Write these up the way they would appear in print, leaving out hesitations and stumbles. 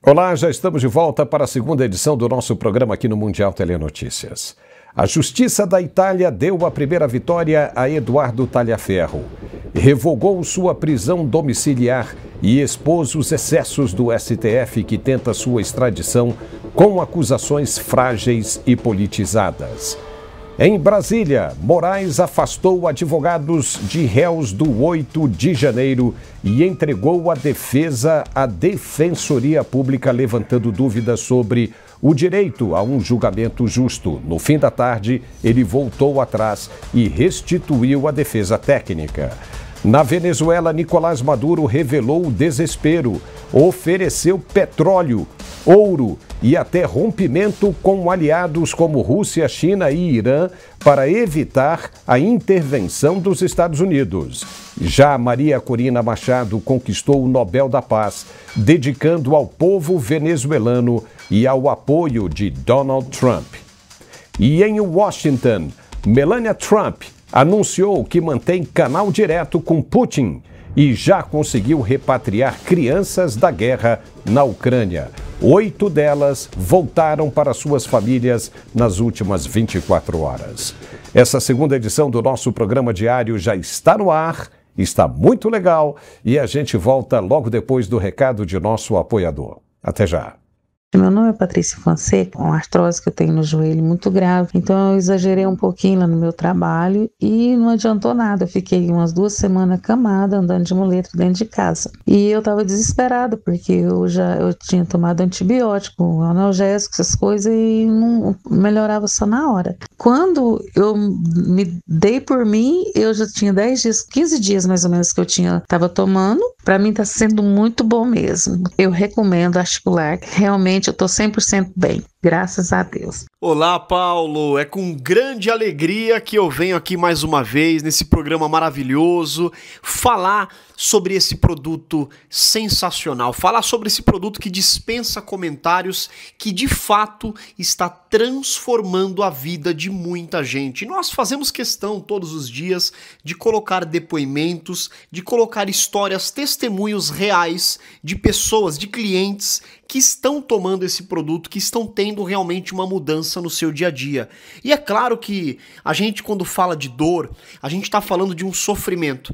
Olá, já estamos de volta para a segunda edição do nosso programa aqui no Mundial Telenotícias. A Justiça da Itália deu a primeira vitória a Eduardo Tagliaferro. Revogou sua prisão domiciliar e expôs os excessos do STF que tenta sua extradição com acusações frágeis e politizadas. Em Brasília, Moraes afastou advogados de réus do 8 de janeiro e entregou a defesa à Defensoria Pública, levantando dúvidas sobre o direito a um julgamento justo. No fim da tarde, ele voltou atrás e restituiu a defesa técnica. Na Venezuela, Nicolás Maduro revelou o desespero, ofereceu petróleo, ouro e até rompimento com aliados como Rússia, China e Irã para evitar a intervenção dos Estados Unidos. Já Maria Corina Machado conquistou o Nobel da Paz, dedicando ao povo venezuelano e ao apoio de Donald Trump. E em Washington, Melania Trump anunciou que mantém canal direto com Putin e já conseguiu repatriar crianças da guerra na Ucrânia. 8 delas voltaram para suas famílias nas últimas 24 horas. Essa segunda edição do nosso programa diário já está no ar, está muito legal e a gente volta logo depois do recado de nosso apoiador. Até já! Meu nome é Patrícia Fonseca, uma artrose que eu tenho no joelho muito grave, então eu exagerei um pouquinho lá no meu trabalho e não adiantou nada, eu fiquei umas 2 semanas acamada, andando de muleta dentro de casa. E eu estava desesperada, porque eu tinha tomado antibiótico, analgésico, essas coisas, e não melhorava só na hora. Quando eu me dei por mim, eu já tinha 10 dias, 15 dias mais ou menos que eu estava tomando, para mim está sendo muito bom mesmo. Eu recomendo articular, realmente eu estou 100% bem, graças a Deus. Olá, Paulo, é com grande alegria que eu venho aqui mais uma vez nesse programa maravilhoso falar sobre esse produto sensacional, falar sobre esse produto que dispensa comentários, que de fato está transformando a vida de muita gente. Nós fazemos questão todos os dias de colocar depoimentos, de colocar histórias, testemunhos reais de pessoas, de clientes que estão tomando esse produto, que estão tendo realmente uma mudança no seu dia a dia. E é claro que a gente, quando fala de dor, a gente está falando de um sofrimento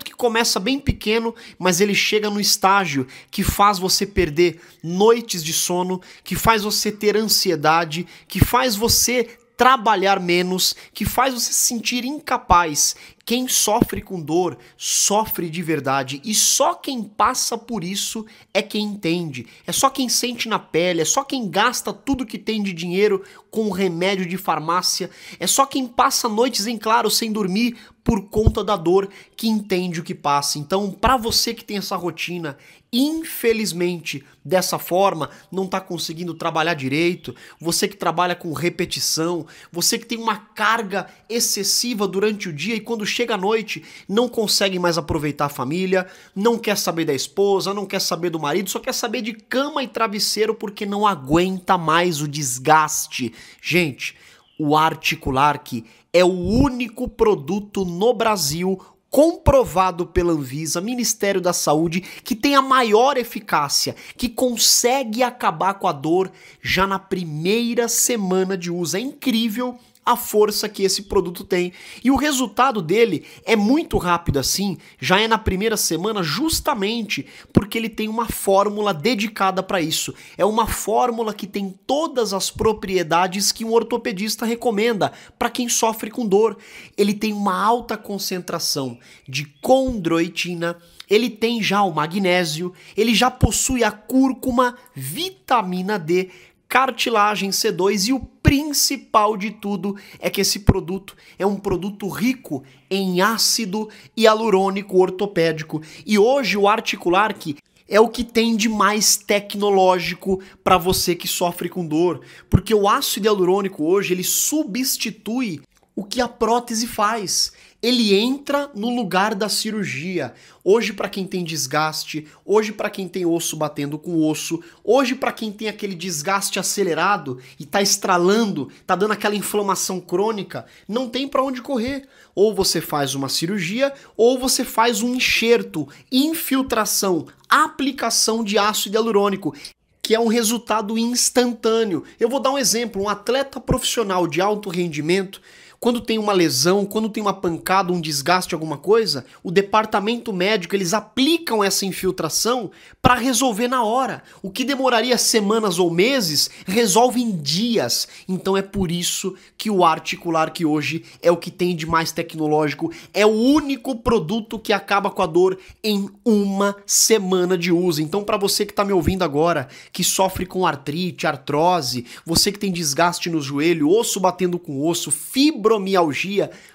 que começa bem pequeno, mas ele chega no estágio que faz você perder noites de sono, que faz você ter ansiedade, que faz você trabalhar menos, que faz você se sentir incapaz. Quem sofre com dor, sofre de verdade, e só quem passa por isso é quem entende. É só quem sente na pele, é só quem gasta tudo que tem de dinheiro com remédio de farmácia, é só quem passa noites em claro sem dormir por conta da dor que entende o que passa. Então, para você que tem essa rotina, infelizmente, dessa forma, não está conseguindo trabalhar direito, você que trabalha com repetição, você que tem uma carga excessiva durante o dia e quando chega à noite não consegue mais aproveitar a família, não quer saber da esposa, não quer saber do marido, só quer saber de cama e travesseiro porque não aguenta mais o desgaste. Gente, o Articulark é o único produto no Brasil comprovado pela Anvisa, Ministério da Saúde, que tem a maior eficácia, que consegue acabar com a dor já na primeira semana de uso. É incrível a força que esse produto tem. E o resultado dele é muito rápido assim, já é na primeira semana, justamente porque ele tem uma fórmula dedicada para isso. É uma fórmula que tem todas as propriedades que um ortopedista recomenda para quem sofre com dor. Ele tem uma alta concentração de condroitina, ele tem já o magnésio, ele já possui a cúrcuma, vitamina D, cartilagem C2 e o principal de tudo é que esse produto é um produto rico em ácido hialurônico ortopédico. E hoje o Articulark é o que tem de mais tecnológico para você que sofre com dor, porque o ácido hialurônico hoje ele substitui o que a prótese faz. ele entra no lugar da cirurgia. Hoje para quem tem desgaste, hoje para quem tem osso batendo com osso, hoje para quem tem aquele desgaste acelerado e tá estralando, tá dando aquela inflamação crônica, não tem para onde correr. Ou você faz uma cirurgia ou você faz um enxerto, infiltração, aplicação de ácido hialurônico, que é um resultado instantâneo. Eu vou dar um exemplo, um atleta profissional de alto rendimento, quando tem uma lesão, quando tem uma pancada, um desgaste, alguma coisa, o departamento médico, eles aplicam essa infiltração para resolver na hora. O que demoraria semanas ou meses, resolve em dias. Então é por isso que o Articular, que hoje é o que tem de mais tecnológico, é o único produto que acaba com a dor em uma semana de uso. Então para você que está me ouvindo agora, que sofre com artrite, artrose, você que tem desgaste no joelho, osso batendo com osso, fibromialgia,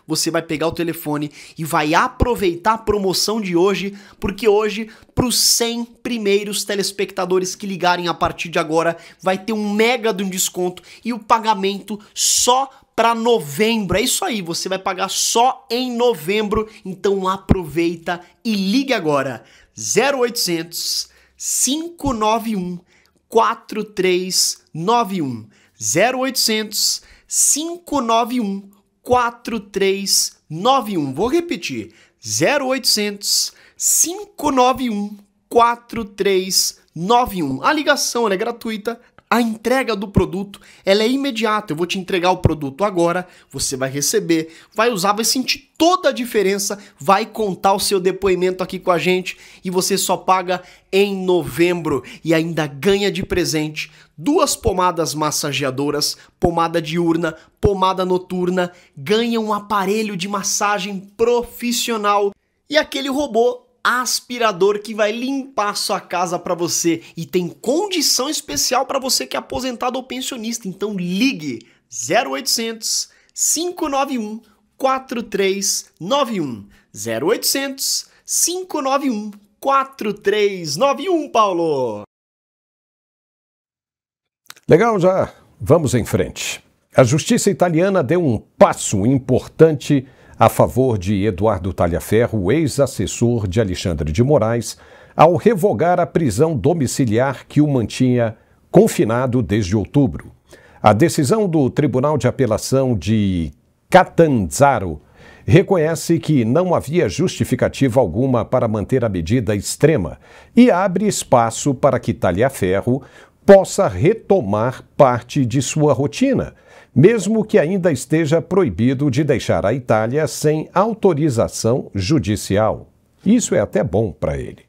você vai pegar o telefone e vai aproveitar a promoção de hoje, porque hoje, para os 100 primeiros telespectadores que ligarem a partir de agora, vai ter um mega de um desconto e o pagamento só para novembro. É isso aí, você vai pagar só em novembro, então aproveita e ligue agora. 0800 591 4391 0800 591 4391. Vou repetir. 0800 591 4391. A ligação ela é gratuita. A entrega do produto ela é imediata. Eu vou te entregar o produto agora, você vai receber, vai usar, vai sentir toda a diferença, vai contar o seu depoimento aqui com a gente e você só paga em novembro e ainda ganha de presente 2 pomadas massageadoras, pomada diurna, pomada noturna, ganha um aparelho de massagem profissional e aquele robô aspirador que vai limpar sua casa para você e tem condição especial para você que é aposentado ou pensionista. Então ligue 0800 591 4391 0800 591 4391, Paulo. Legal, já vamos em frente. A justiça italiana deu um passo importante a favor de Eduardo Talhaferro, ex-assessor de Alexandre de Moraes, ao revogar a prisão domiciliar que o mantinha confinado desde outubro. A decisão do Tribunal de Apelação de Catanzaro reconhece que não havia justificativa alguma para manter a medida extrema e abre espaço para que Talhaferro possa retomar parte de sua rotina, mesmo que ainda esteja proibido de deixar a Itália sem autorização judicial. Isso é até bom para ele.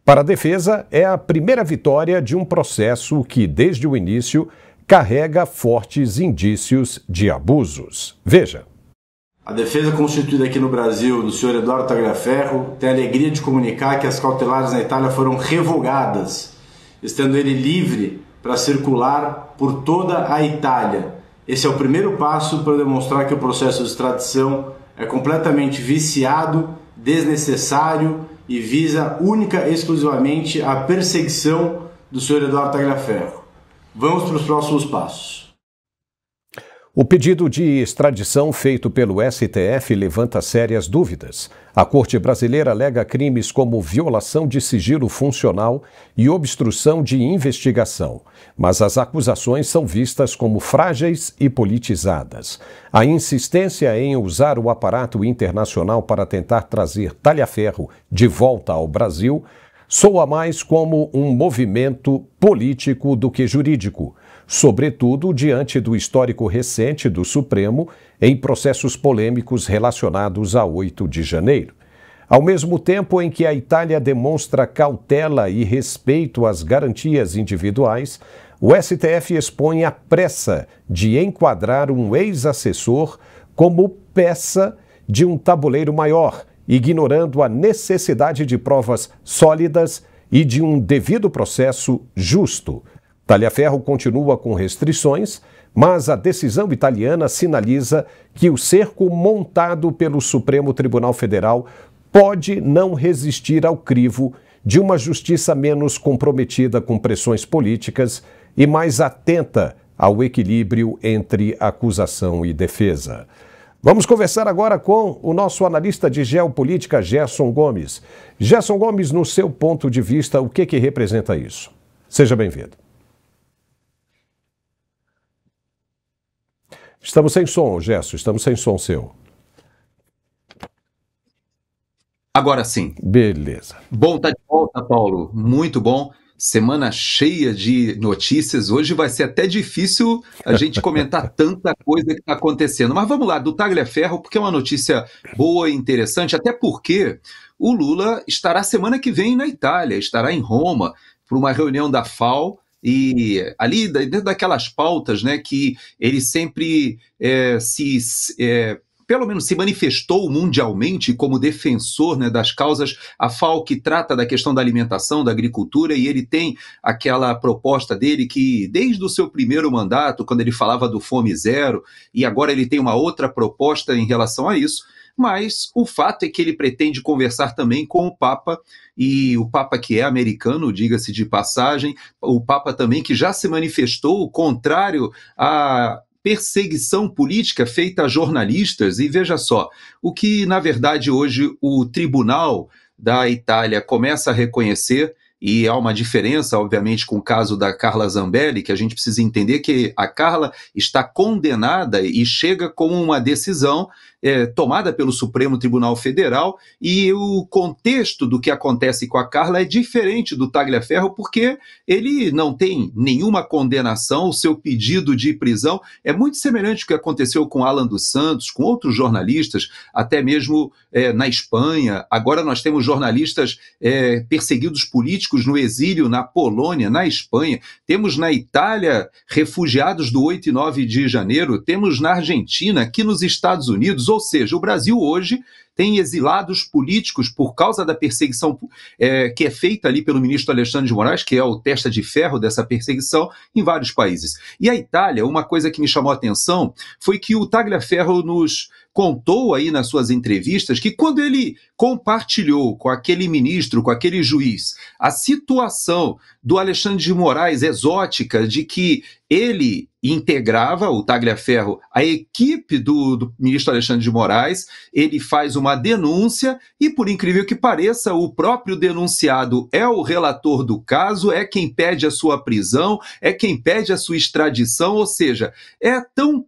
Para a defesa, é a primeira vitória de um processo que, desde o início, carrega fortes indícios de abusos. Veja. A defesa constituída aqui no Brasil do senhor Eduardo Talhaferro tem a alegria de comunicar que as cautelares na Itália foram revogadas, estando ele livre para circular por toda a Itália. Esse é o primeiro passo para demonstrar que o processo de extradição é completamente viciado, desnecessário e visa única e exclusivamente a perseguição do senhor Eduardo Talhaferro. Vamos para os próximos passos. O pedido de extradição feito pelo STF levanta sérias dúvidas. A Corte brasileira alega crimes como violação de sigilo funcional e obstrução de investigação, mas as acusações são vistas como frágeis e politizadas. A insistência em usar o aparato internacional para tentar trazer Talhaferro de volta ao Brasil soa mais como um movimento político do que jurídico, sobretudo diante do histórico recente do Supremo em processos polêmicos relacionados a 8 de janeiro. Ao mesmo tempo em que a Itália demonstra cautela e respeito às garantias individuais, o STF expõe a pressa de enquadrar um ex-assessor como peça de um tabuleiro maior, ignorando a necessidade de provas sólidas e de um devido processo justo. Talhaferro continua com restrições, mas a decisão italiana sinaliza que o cerco montado pelo Supremo Tribunal Federal pode não resistir ao crivo de uma justiça menos comprometida com pressões políticas e mais atenta ao equilíbrio entre acusação e defesa. Vamos conversar agora com o nosso analista de geopolítica, Gerson Gomes. Gerson Gomes, no seu ponto de vista, o que representa isso? Seja bem-vindo. Estamos sem som, Gerson, estamos sem som seu. Agora sim. Beleza. Bom, tá de volta, Paulo. Muito bom. Semana cheia de notícias. Hoje vai ser até difícil a gente comentar tanta coisa que está acontecendo. Mas vamos lá, do Tagliaferro, porque é uma notícia boa e interessante, até porque o Lula estará semana que vem na Itália, estará em Roma, para uma reunião da FAO, e ali, dentro daquelas pautas, né, que ele sempre pelo menos se manifestou mundialmente como defensor, né, das causas, a FAO que trata da questão da alimentação, da agricultura, e ele tem aquela proposta dele que, desde o seu primeiro mandato, quando ele falava do Fome Zero, e agora ele tem uma outra proposta em relação a isso, mas o fato é que ele pretende conversar também com o Papa, e o Papa que é americano, diga-se de passagem, o Papa também que já se manifestou contrário a perseguição política feita a jornalistas, e veja só, o que na verdade hoje o tribunal da Itália começa a reconhecer, e há uma diferença, obviamente, com o caso da Carla Zambelli, que a gente precisa entender que a Carla está condenada e chega com uma decisão tomada pelo Supremo Tribunal Federal, e o contexto do que acontece com a Carla é diferente do Tagliaferro, porque ele não tem nenhuma condenação, o seu pedido de prisão é muito semelhante ao que aconteceu com Alan dos Santos, com outros jornalistas, até mesmo na Espanha. Agora nós temos jornalistas perseguidos políticos no exílio na Polônia, na Espanha, temos na Itália refugiados do 8 e 9 de janeiro, temos na Argentina, aqui nos Estados Unidos, ou seja, o Brasil hoje tem exilados políticos por causa da perseguição que é feita ali pelo ministro Alexandre de Moraes, que é o testa de ferro dessa perseguição, em vários países. E a Itália, uma coisa que me chamou a atenção foi que o Tagliaferro nos contou aí nas suas entrevistas que quando ele compartilhou com aquele ministro, com aquele juiz, a situação do Alexandre de Moraes exótica, de que ele integrava, o Tagliaferro, a equipe do ministro Alexandre de Moraes, ele faz uma denúncia e, por incrível que pareça, o próprio denunciado é o relator do caso, é quem pede a sua prisão, é quem pede a sua extradição, ou seja, é tão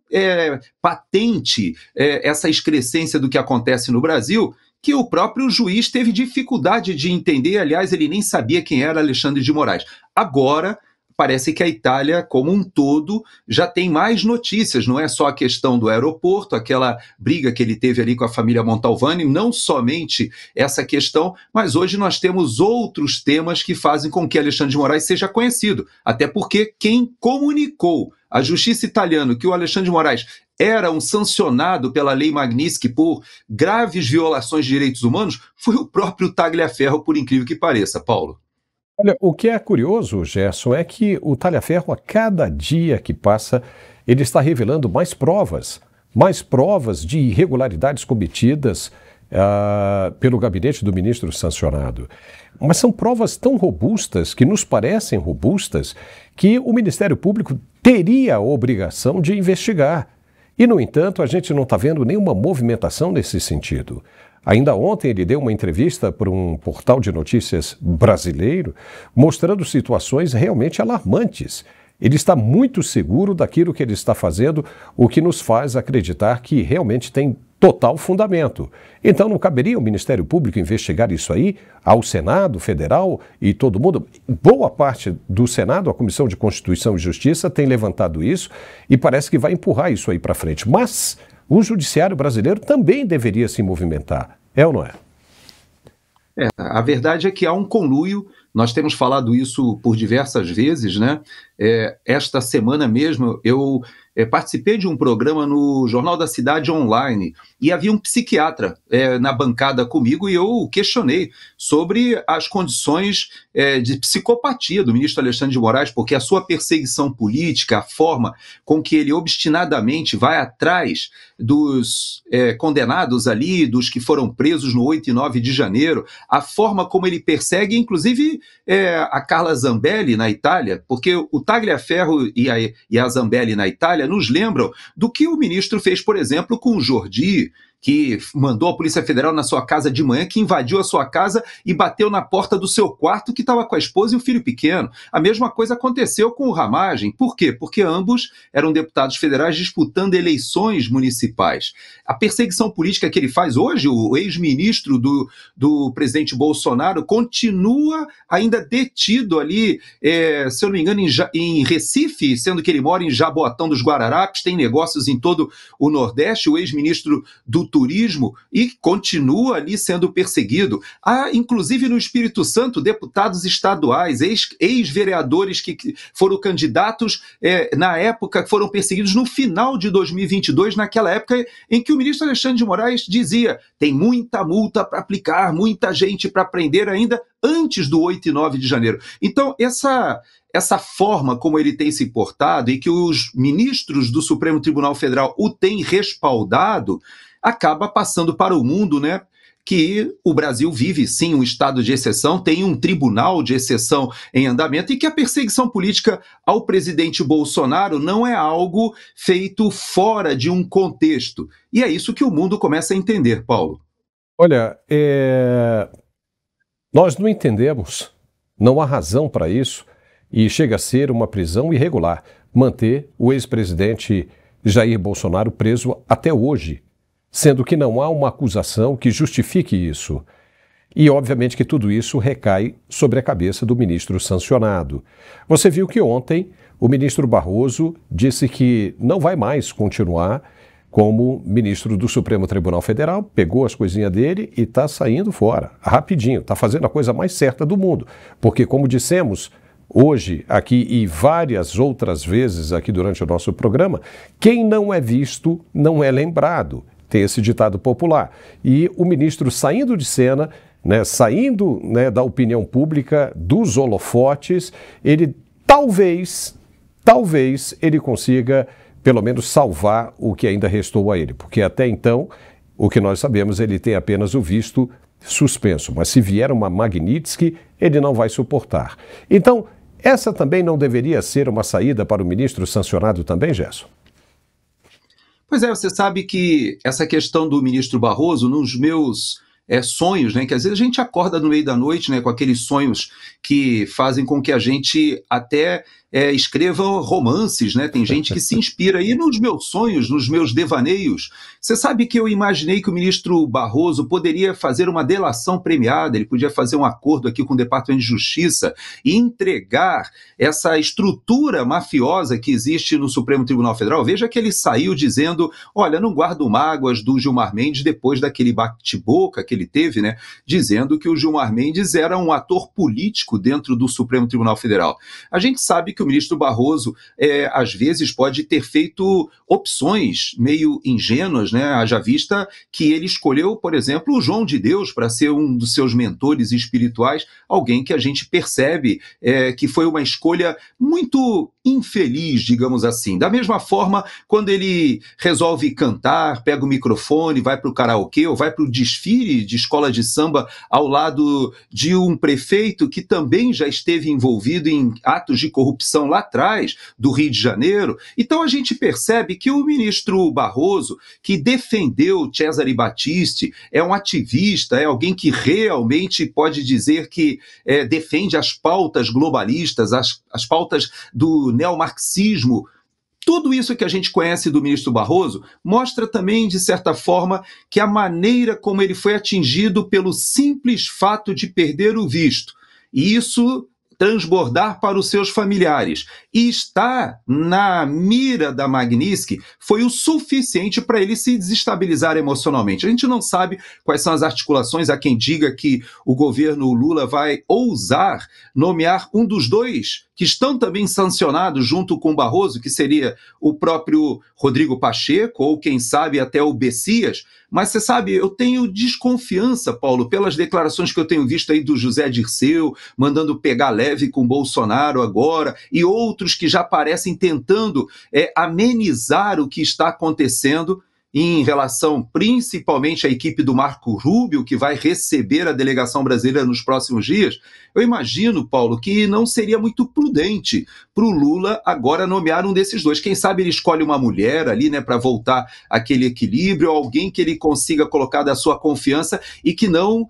patente essa excrescência do que acontece no Brasil, que o próprio juiz teve dificuldade de entender, aliás, ele nem sabia quem era Alexandre de Moraes. Agora, parece que a Itália, como um todo, já tem mais notícias, não é só a questão do aeroporto, aquela briga que ele teve ali com a família Montalvani, não somente essa questão, mas hoje nós temos outros temas que fazem com que Alexandre de Moraes seja conhecido, até porque quem comunicou à justiça italiana que o Alexandre de Moraes era um sancionado pela Lei Magnitsky por graves violações de direitos humanos foi o próprio Tagliaferro, por incrível que pareça, Paulo. Olha, o que é curioso, Gerson, é que o Tagliaferro, a cada dia que passa, ele está revelando mais provas de irregularidades cometidas pelo gabinete do ministro sancionado. Mas são provas tão robustas, que nos parecem robustas, que o Ministério Público teria a obrigação de investigar. E, no entanto, a gente não está vendo nenhuma movimentação nesse sentido. Ainda ontem ele deu uma entrevista para um portal de notícias brasileiro, mostrando situações realmente alarmantes. Ele está muito seguro daquilo que ele está fazendo, o que nos faz acreditar que realmente tem total fundamento. Então não caberia o Ministério Público investigar isso aí, ao Senado Federal e todo mundo? Boa parte do Senado, a Comissão de Constituição e Justiça, tem levantado isso e parece que vai empurrar isso aí para frente. Mas o judiciário brasileiro também deveria se movimentar, é ou não é? A verdade é que há um conluio, nós temos falado isso por diversas vezes, né? Esta semana mesmo eu participei de um programa no Jornal da Cidade Online e havia um psiquiatra na bancada comigo e eu questionei sobre as condições de psicopatia do ministro Alexandre de Moraes, porque a sua perseguição política, a forma com que ele obstinadamente vai atrás dos condenados ali, dos que foram presos no 8 e 9 de janeiro, a forma como ele persegue, inclusive a Carla Zambelli na Itália, porque o Tagliaferro e a Zambelli na Itália nos lembram do que o ministro fez, por exemplo, com o Jordi, que mandou a Polícia Federal na sua casa de manhã, que invadiu a sua casa e bateu na porta do seu quarto, que estava com a esposa e o filho pequeno. A mesma coisa aconteceu com o Ramagem. Por quê? Porque ambos eram deputados federais disputando eleições municipais. A perseguição política que ele faz hoje, o ex-ministro do presidente Bolsonaro, continua ainda detido ali, se eu não me engano, em Recife, sendo que ele mora em Jaboatão dos Guararapes, tem negócios em todo o Nordeste, o ex-ministro do Turismo, e continua ali sendo perseguido. Há, inclusive no Espírito Santo, deputados estaduais, ex-vereadores que foram candidatos na época, que foram perseguidos no final de 2022, naquela época em que o ministro Alexandre de Moraes dizia: tem muita multa para aplicar, muita gente para prender ainda antes do 8 e 9 de janeiro. Então, essa forma como ele tem se portado e que os ministros do Supremo Tribunal Federal o têm respaldado, acaba passando para o mundo, né, que o Brasil vive, sim, um estado de exceção, tem um tribunal de exceção em andamento e que a perseguição política ao presidente Bolsonaro não é algo feito fora de um contexto. E é isso que o mundo começa a entender, Paulo. Olha, nós não entendemos, não há razão para isso, e chega a ser uma prisão irregular manter o ex-presidente Jair Bolsonaro preso até hoje, sendo que não há uma acusação que justifique isso. E, obviamente, que tudo isso recai sobre a cabeça do ministro sancionado. Você viu que ontem o ministro Barroso disse que não vai mais continuar como ministro do Supremo Tribunal Federal, pegou as coisinhas dele e está saindo fora, rapidinho, está fazendo a coisa mais certa do mundo. Porque, como dissemos hoje aqui e várias outras vezes aqui durante o nosso programa, quem não é visto não é lembrado. Tem esse ditado popular. E o ministro saindo de cena, saindo da opinião pública, dos holofotes, ele talvez ele consiga pelo menos salvar o que ainda restou a ele. Porque até então, o que nós sabemos, ele tem apenas o visto suspenso. Mas se vier uma Magnitsky, ele não vai suportar. Então, essa também não deveria ser uma saída para o ministro sancionado também, Gerson? Pois é, você sabe que essa questão do ministro Barroso, nos meus sonhos, né, que às vezes a gente acorda no meio da noite, né, com aqueles sonhos que fazem com que a gente até escreva romances, né? Tem gente que se inspira. E nos meus sonhos, nos meus devaneios, você sabe que eu imaginei que o ministro Barroso poderia fazer uma delação premiada, ele podia fazer um acordo aqui com o Departamento de Justiça e entregar essa estrutura mafiosa que existe no Supremo Tribunal Federal. Veja que ele saiu dizendo: olha, não guardo mágoas do Gilmar Mendes depois daquele bate-boca que ele teve, né? Dizendo que o Gilmar Mendes era um ator político dentro do Supremo Tribunal Federal. A gente sabe que o ministro Barroso, às vezes, pode ter feito opções meio ingênuas, né? Haja vista que ele escolheu, por exemplo, o João de Deus para ser um dos seus mentores espirituais, alguém que a gente percebe que foi uma escolha muito infeliz, digamos assim. Da mesma forma, quando ele resolve cantar, pega o microfone, vai para o karaokê ou vai para o desfile de escola de samba ao lado de um prefeito que também já esteve envolvido em atos de corrupção lá atrás, do Rio de Janeiro. Então a gente percebe que o ministro Barroso, que defendeu Cesare Battisti, é um ativista, é alguém que realmente pode dizer que defende as pautas globalistas, as pautas do neomarxismo. Tudo isso que a gente conhece do ministro Barroso mostra também, de certa forma, que a maneira como ele foi atingido pelo simples fato de perder o visto, e isso transbordar para os seus familiares e estar na mira da Magnitsky foi o suficiente para ele se desestabilizar emocionalmente. A gente não sabe quais são as articulações, há quem diga que o governo Lula vai ousar nomear um dos dois que estão também sancionados junto com Barroso, que seria o próprio Rodrigo Pacheco, ou quem sabe até o Bessias. Mas você sabe, eu tenho desconfiança, Paulo, pelas declarações que eu tenho visto aí do José Dirceu, mandando pegar leve com Bolsonaro agora, e outros que já parecem tentando amenizar o que está acontecendo. em relação principalmente à equipe do Marco Rubio, que vai receber a delegação brasileira nos próximos dias, eu imagino, Paulo, que não seria muito prudente para o Lula agora nomear um desses dois. Quem sabe ele escolhe uma mulher ali, né, para voltar àquele equilíbrio, alguém que ele consiga colocar da sua confiança e que não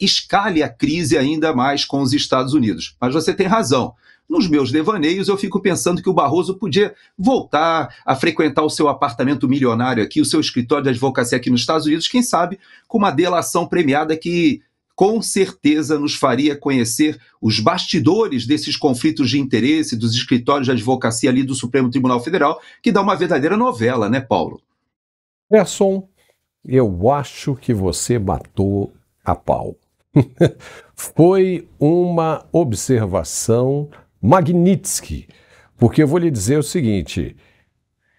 escale a crise ainda mais com os Estados Unidos. Mas você tem razão. Nos meus devaneios, eu fico pensando que o Barroso podia voltar a frequentar o seu apartamento milionário aqui, o seu escritório de advocacia aqui nos Estados Unidos, quem sabe com uma delação premiada que com certeza nos faria conhecer os bastidores desses conflitos de interesse dos escritórios de advocacia ali do Supremo Tribunal Federal, que dá uma verdadeira novela, né, Paulo? Gerson, eu acho que você matou a pau. Foi uma observação Magnitsky, porque eu vou lhe dizer o seguinte,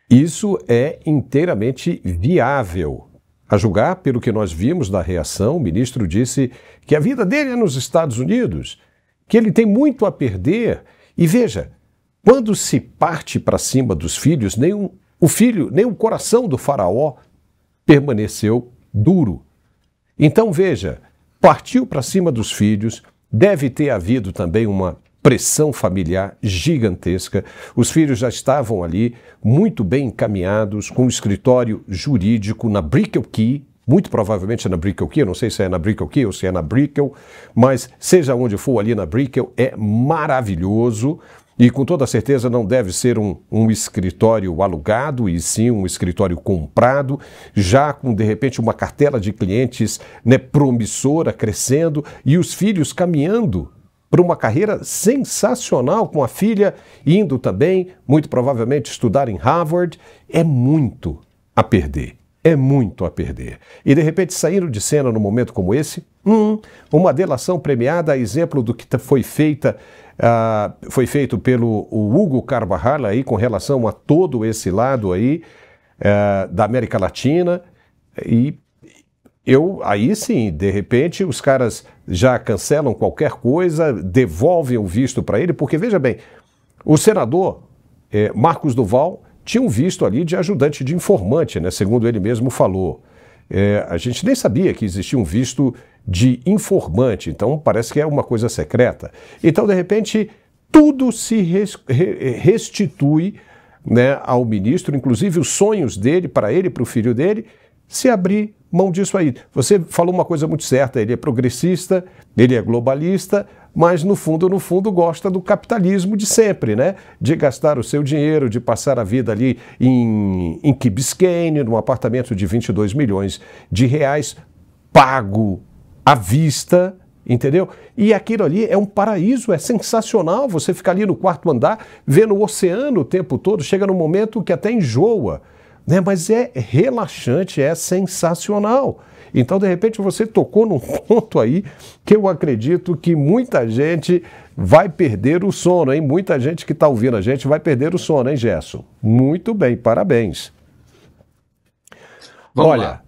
isso é inteiramente viável. A julgar pelo que nós vimos da reação, o ministro disse que a vida dele é nos Estados Unidos, que ele tem muito a perder. E veja, quando se parte para cima dos filhos, nem o coração do faraó permaneceu duro. Então veja, partiu para cima dos filhos, deve ter havido também uma pressão familiar gigantesca. Os filhos já estavam ali muito bem encaminhados, com o escritório jurídico na Brickell Key, muito provavelmente é na Brickell Key, eu não sei se é na Brickell Key ou se é na Brickell, mas seja onde for ali na Brickell, é maravilhoso e com toda certeza não deve ser um escritório alugado, e sim um escritório comprado, já com de repente uma cartela de clientes, né, promissora, crescendo, e os filhos caminhando para uma carreira sensacional, com a filha indo também, muito provavelmente estudar em Harvard. É muito a perder, é muito a perder. E de repente saindo de cena num momento como esse, uma delação premiada, a exemplo do que foi feito pelo Hugo Carvajal aí, com relação a todo esse lado aí da América Latina. E aí sim, de repente, os caras já cancelam qualquer coisa, devolvem o visto para ele, porque veja bem, o senador Marcos Duval tinha um visto ali de ajudante de informante, né, segundo ele mesmo falou. A gente nem sabia que existia um visto de informante, então parece que é uma coisa secreta. Então, de repente, tudo se restitui, né, ao ministro, inclusive os sonhos dele, para ele e para o filho dele, se abrir mão disso aí. Você falou uma coisa muito certa, ele é progressista, ele é globalista, mas no fundo gosta do capitalismo de sempre, né? De gastar o seu dinheiro, de passar a vida ali em Key Biscayne, num apartamento de 22 milhões de reais, pago à vista, entendeu? E aquilo ali é um paraíso, é sensacional, você ficar ali no quarto andar, vendo o oceano o tempo todo, chega num momento que até enjoa, né? Mas é relaxante, é sensacional. Então, de repente, você tocou num ponto aí que eu acredito que muita gente vai perder o sono, hein? Muita gente que está ouvindo a gente vai perder o sono, hein, Gerson? Muito bem, parabéns. Vamos lá.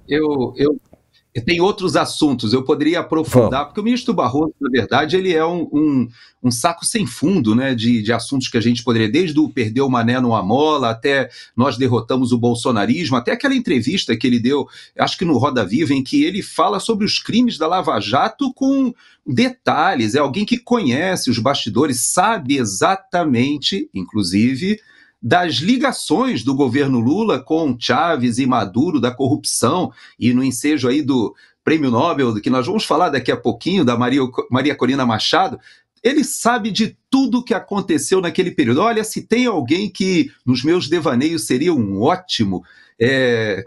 Eu tenho outros assuntos, eu poderia aprofundar, porque o ministro Barroso, na verdade, ele é um saco sem fundo, né, de assuntos que a gente poderia, desde o perder o Mané numa mola, até nós derrotamos o bolsonarismo, até aquela entrevista que ele deu, acho que no Roda Viva, em que ele fala sobre os crimes da Lava Jato com detalhes, é alguém que conhece os bastidores, sabe exatamente, inclusive, das ligações do governo Lula com Chávez e Maduro, da corrupção, e no ensejo aí do Prêmio Nobel, que nós vamos falar daqui a pouquinho, da Maria Corina Machado. Ele sabe de tudo que aconteceu naquele período. Olha, se tem alguém que, nos meus devaneios, seria um ótimo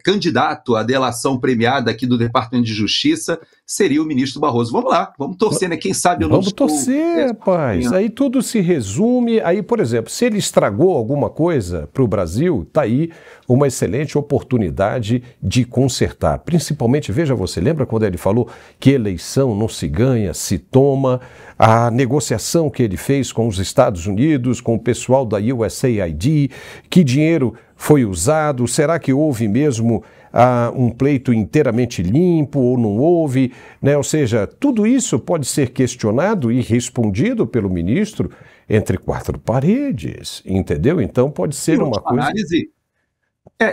candidato à delação premiada aqui do Departamento de Justiça, seria o ministro Barroso. Vamos lá, vamos torcer, né? Quem sabe eu não estou... Vamos torcer, rapaz. Aí tudo se resume. Aí, por exemplo, se ele estragou alguma coisa para o Brasil, está aí uma excelente oportunidade de consertar. Principalmente, veja você, lembra quando ele falou que eleição não se ganha, se toma? A negociação que ele fez com os Estados Unidos, com o pessoal da USAID, que dinheiro foi usado? Será que houve mesmo um pleito inteiramente limpo ou não houve? Né? Ou seja, tudo isso pode ser questionado e respondido pelo ministro entre quatro paredes, entendeu? Então pode ser uma coisa...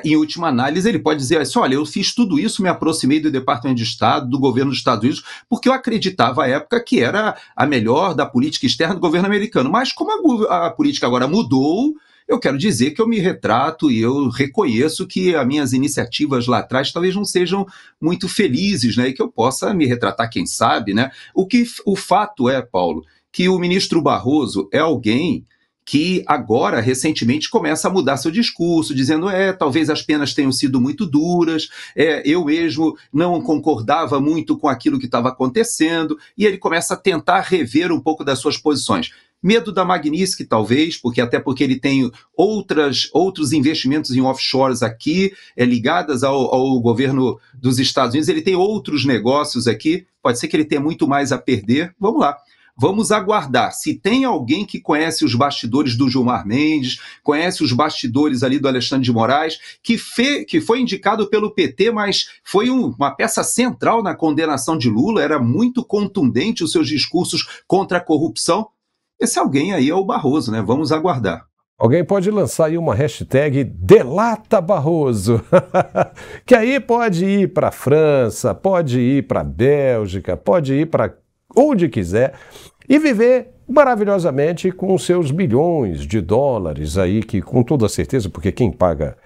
Em última análise, ele pode dizer assim, olha, eu fiz tudo isso, me aproximei do Departamento de Estado, do governo dos Estados Unidos, porque eu acreditava à época que era a melhor da política externa do governo americano. Mas como a política agora mudou, eu quero dizer que eu me retrato e eu reconheço que as minhas iniciativas lá atrás talvez não sejam muito felizes, né? E que eu possa me retratar, quem sabe, né? O fato é, Paulo, que o ministro Barroso é alguém que agora, recentemente, começa a mudar seu discurso, dizendo, talvez as penas tenham sido muito duras, eu mesmo não concordava muito com aquilo que estava acontecendo, e ele começa a tentar rever um pouco das suas posições. Medo da Magnitsky, talvez, porque ele tem outros investimentos em offshores aqui, ligadas ao governo dos Estados Unidos, ele tem outros negócios aqui, pode ser que ele tenha muito mais a perder, vamos lá. Vamos aguardar. Se tem alguém que conhece os bastidores do Gilmar Mendes, conhece os bastidores ali do Alexandre de Moraes, que foi indicado pelo PT, mas foi uma peça central na condenação de Lula, era muito contundente os seus discursos contra a corrupção. Esse alguém aí é o Barroso, né? Vamos aguardar. Alguém pode lançar aí uma hashtag Delata Barroso, que aí pode ir para a França, pode ir para a Bélgica, pode ir para onde quiser e viver maravilhosamente com seus bilhões de dólares aí, que com toda certeza, porque quem paga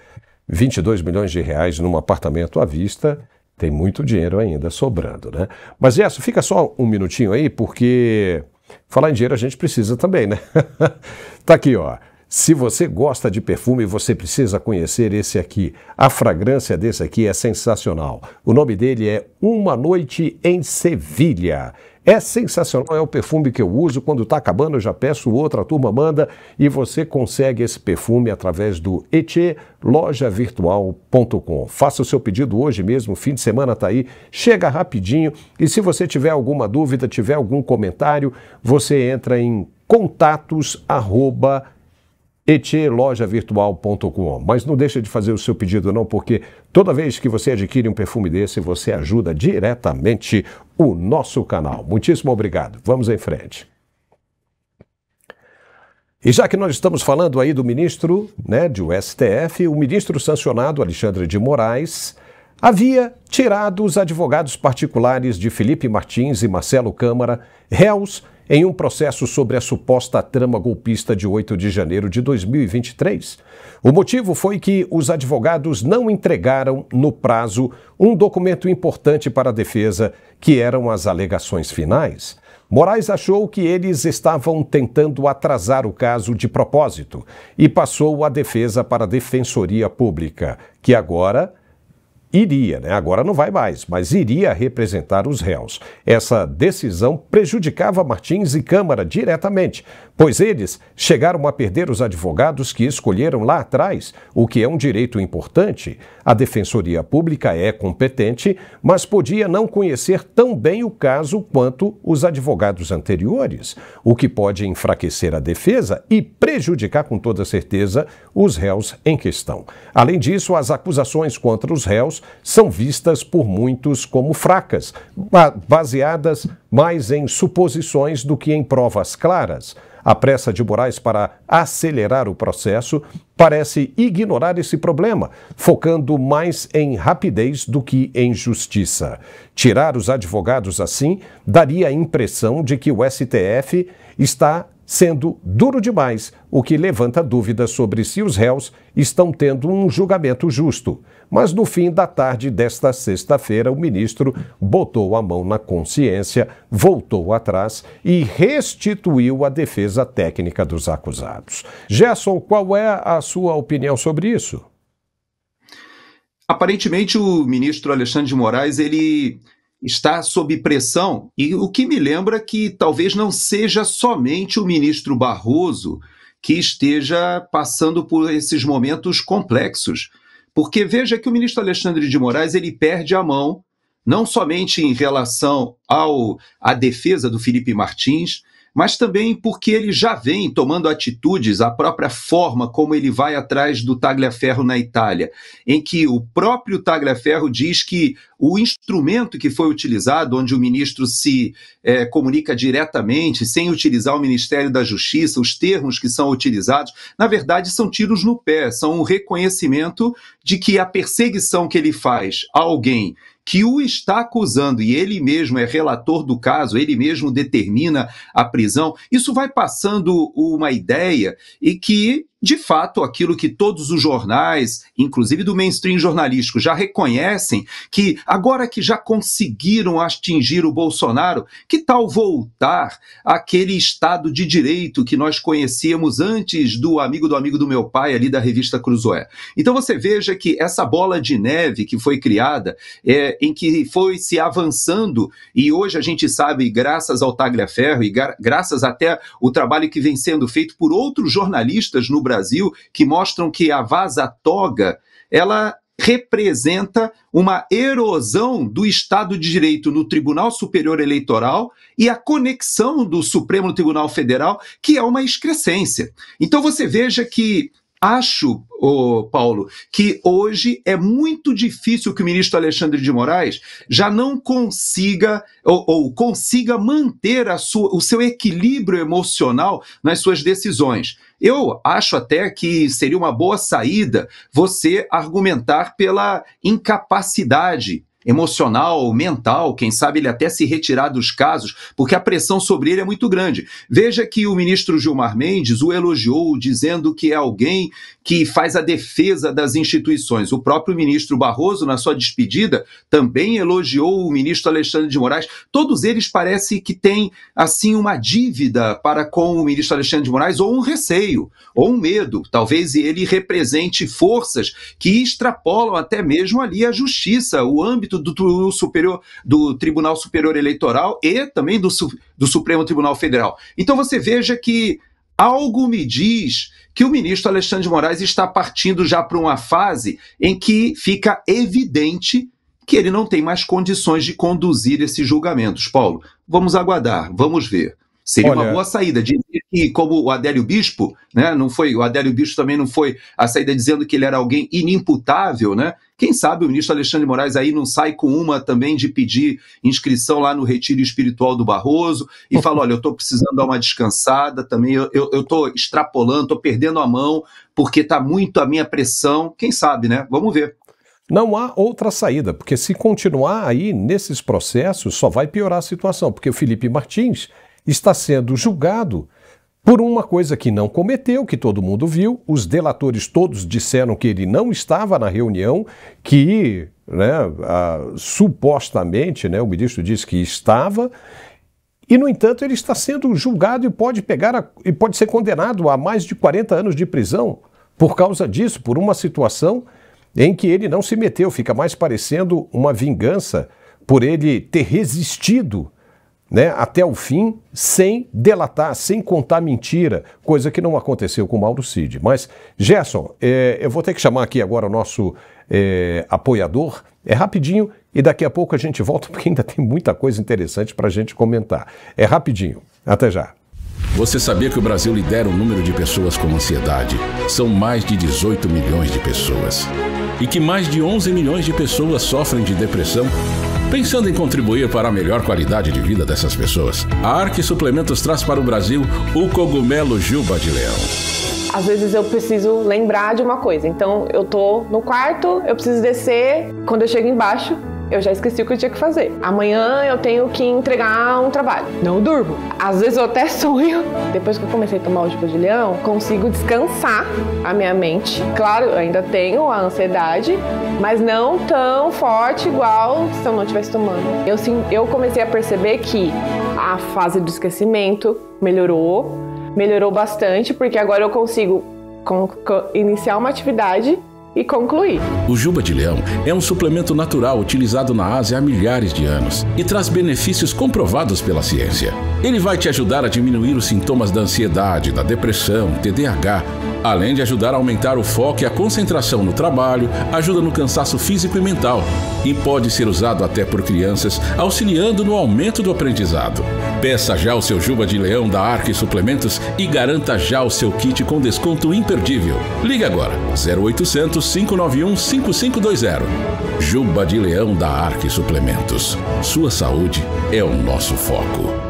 22 milhões de reais num apartamento à vista tem muito dinheiro ainda sobrando, né? Mas Gerson, fica só um minutinho aí, porque falar em dinheiro a gente precisa também, né? Tá aqui, ó. Se você gosta de perfume, você precisa conhecer esse aqui. A fragrância desse aqui é sensacional. O nome dele é Uma Noite em Sevilha. É sensacional, é o perfume que eu uso. Quando está acabando, eu já peço outro, a turma manda e você consegue esse perfume através do etielojavirtual.com. Faça o seu pedido hoje mesmo, fim de semana está aí, chega rapidinho. E se você tiver alguma dúvida, tiver algum comentário, você entra em contatos@etielojavirtual.com. Mas não deixa de fazer o seu pedido não, porque toda vez que você adquire um perfume desse, você ajuda diretamente o nosso canal. Muitíssimo obrigado. Vamos em frente. E já que nós estamos falando aí do ministro, né, do STF, o ministro sancionado, Alexandre de Moraes, havia tirado os advogados particulares de Felipe Martins e Marcelo Câmara, réus em um processo sobre a suposta trama golpista de 8 de janeiro de 2023. O motivo foi que os advogados não entregaram no prazo um documento importante para a defesa, que eram as alegações finais. Moraes achou que eles estavam tentando atrasar o caso de propósito e passou a defesa para a Defensoria Pública, que agora iria, né? Agora não vai mais, mas iria representar os réus. Essa decisão prejudicava Martins e Câmara diretamente, pois eles chegaram a perder os advogados que escolheram lá atrás, o que é um direito importante. A Defensoria Pública é competente, mas podia não conhecer tão bem o caso quanto os advogados anteriores, o que pode enfraquecer a defesa e prejudicar com toda certeza os réus em questão. Além disso, as acusações contra os réus são vistas por muitos como fracas, baseadas mais em suposições do que em provas claras. A pressa de Moraes para acelerar o processo parece ignorar esse problema, focando mais em rapidez do que em justiça. Tirar os advogados assim daria a impressão de que o STF está sendo duro demais, o que levanta dúvidas sobre se os réus estão tendo um julgamento justo. Mas no fim da tarde desta sexta-feira, o ministro botou a mão na consciência, voltou atrás e restituiu a defesa técnica dos acusados. Gerson, qual é a sua opinião sobre isso? Aparentemente, o ministro Alexandre de Moraes, ele está sob pressão, e o que me lembra que talvez não seja somente o ministro Barroso que esteja passando por esses momentos complexos. Porque veja que o ministro Alexandre de Moraes, ele perde a mão, não somente em relação à defesa do Felipe Martins, mas também porque ele já vem tomando atitudes, a própria forma como ele vai atrás do Tagliaferro na Itália, em que o próprio Tagliaferro diz que o instrumento que foi utilizado, onde o ministro se comunica diretamente, sem utilizar o Ministério da Justiça, os termos que são utilizados, na verdade são tiros no pé, são um reconhecimento de que a perseguição que ele faz a alguém que o está acusando, e ele mesmo é relator do caso, ele mesmo determina a prisão, isso vai passando uma ideia e que, de fato, aquilo que todos os jornais, inclusive do mainstream jornalístico, já reconhecem, que agora que já conseguiram atingir o Bolsonaro, que tal voltar àquele Estado de Direito que nós conhecíamos antes do amigo do meu pai, ali da revista Cruzoé. Então você veja que essa bola de neve que foi criada, em que foi se avançando, e hoje a gente sabe, graças ao Tagliaferro e graças até o trabalho que vem sendo feito por outros jornalistas no Brasil, que mostram que a Vaza Toga, ela representa uma erosão do Estado de Direito no Tribunal Superior Eleitoral e a conexão do Supremo Tribunal Federal, que é uma excrescência. Então você veja que acho, Paulo, que hoje é muito difícil que o ministro Alexandre de Moraes já não consiga ou consiga manter o seu equilíbrio emocional nas suas decisões. Eu acho até que seria uma boa saída você argumentar pela incapacidade emocional, mental, quem sabe ele até se retirar dos casos, porque a pressão sobre ele é muito grande. Veja que o ministro Gilmar Mendes o elogiou, dizendo que é alguém que faz a defesa das instituições. O próprio ministro Barroso, na sua despedida, também elogiou o ministro Alexandre de Moraes. Todos eles parecem que têm, assim, uma dívida para com o ministro Alexandre de Moraes, ou um receio, ou um medo. Talvez ele represente forças que extrapolam até mesmo ali a justiça, o âmbito do Tribunal Superior Eleitoral e também do Supremo Tribunal Federal. Então você veja que algo me diz que o ministro Alexandre de Moraes está partindo já para uma fase em que fica evidente que ele não tem mais condições de conduzir esses julgamentos. Paulo, vamos aguardar, vamos ver. Seria uma boa saída. Dizer que, como o Adélio Bispo, né, o Adélio Bispo também não foi a saída dizendo que ele era alguém inimputável, né? Quem sabe o ministro Alexandre de Moraes aí não sai com uma também de pedir inscrição lá no retiro espiritual do Barroso e fala, olha, eu estou precisando dar uma descansada também, eu estou extrapolando, estou perdendo a mão, porque está muito a minha pressão. Quem sabe, né? Vamos ver. Não há outra saída, porque se continuar aí nesses processos, só vai piorar a situação, porque o Felipe Martins está sendo julgado por uma coisa que não cometeu, que todo mundo viu. Os delatores todos disseram que ele não estava na reunião, que supostamente, o ministro disse que estava, e, no entanto, ele está sendo julgado e pode ser condenado a mais de 40 anos de prisão por causa disso, por uma situação em que ele não se meteu. Fica mais parecendo uma vingança por ele ter resistido até o fim, sem delatar, sem contar mentira, coisa que não aconteceu com o Mauro Cid. Mas, Gerson, eu vou ter que chamar aqui agora o nosso apoiador, rapidinho, e daqui a pouco a gente volta, porque ainda tem muita coisa interessante para a gente comentar. É rapidinho, até já. Você sabia que o Brasil lidera o número de pessoas com ansiedade? São mais de 18 milhões de pessoas. E que mais de 11 milhões de pessoas sofrem de depressão? Pensando em contribuir para a melhor qualidade de vida dessas pessoas, a Arque Suplementos traz para o Brasil o cogumelo Juba de Leão. Às vezes eu preciso lembrar de uma coisa, então eu tô no quarto, eu preciso descer, quando eu chego embaixo, eu já esqueci o que eu tinha que fazer. Amanhã eu tenho que entregar um trabalho. Não durmo. Às vezes eu até sonho. Depois que eu comecei a tomar o Juba de Leão, consigo descansar a minha mente. Claro, eu ainda tenho a ansiedade, mas não tão forte igual se eu não estivesse tomando. Eu comecei a perceber que a fase do esquecimento melhorou bastante, porque agora eu consigo iniciar uma atividade e concluir. O Juba de Leão é um suplemento natural utilizado na Ásia há milhares de anos e traz benefícios comprovados pela ciência. Ele vai te ajudar a diminuir os sintomas da ansiedade, da depressão, TDAH, além de ajudar a aumentar o foco e a concentração no trabalho, ajuda no cansaço físico e mental e pode ser usado até por crianças, auxiliando no aumento do aprendizado. Peça já o seu Juba de Leão da Arque Suplementos e garanta já o seu kit com desconto imperdível. Ligue agora, 0800 591 5520. Juba de Leão da Arque Suplementos. Sua saúde é o nosso foco.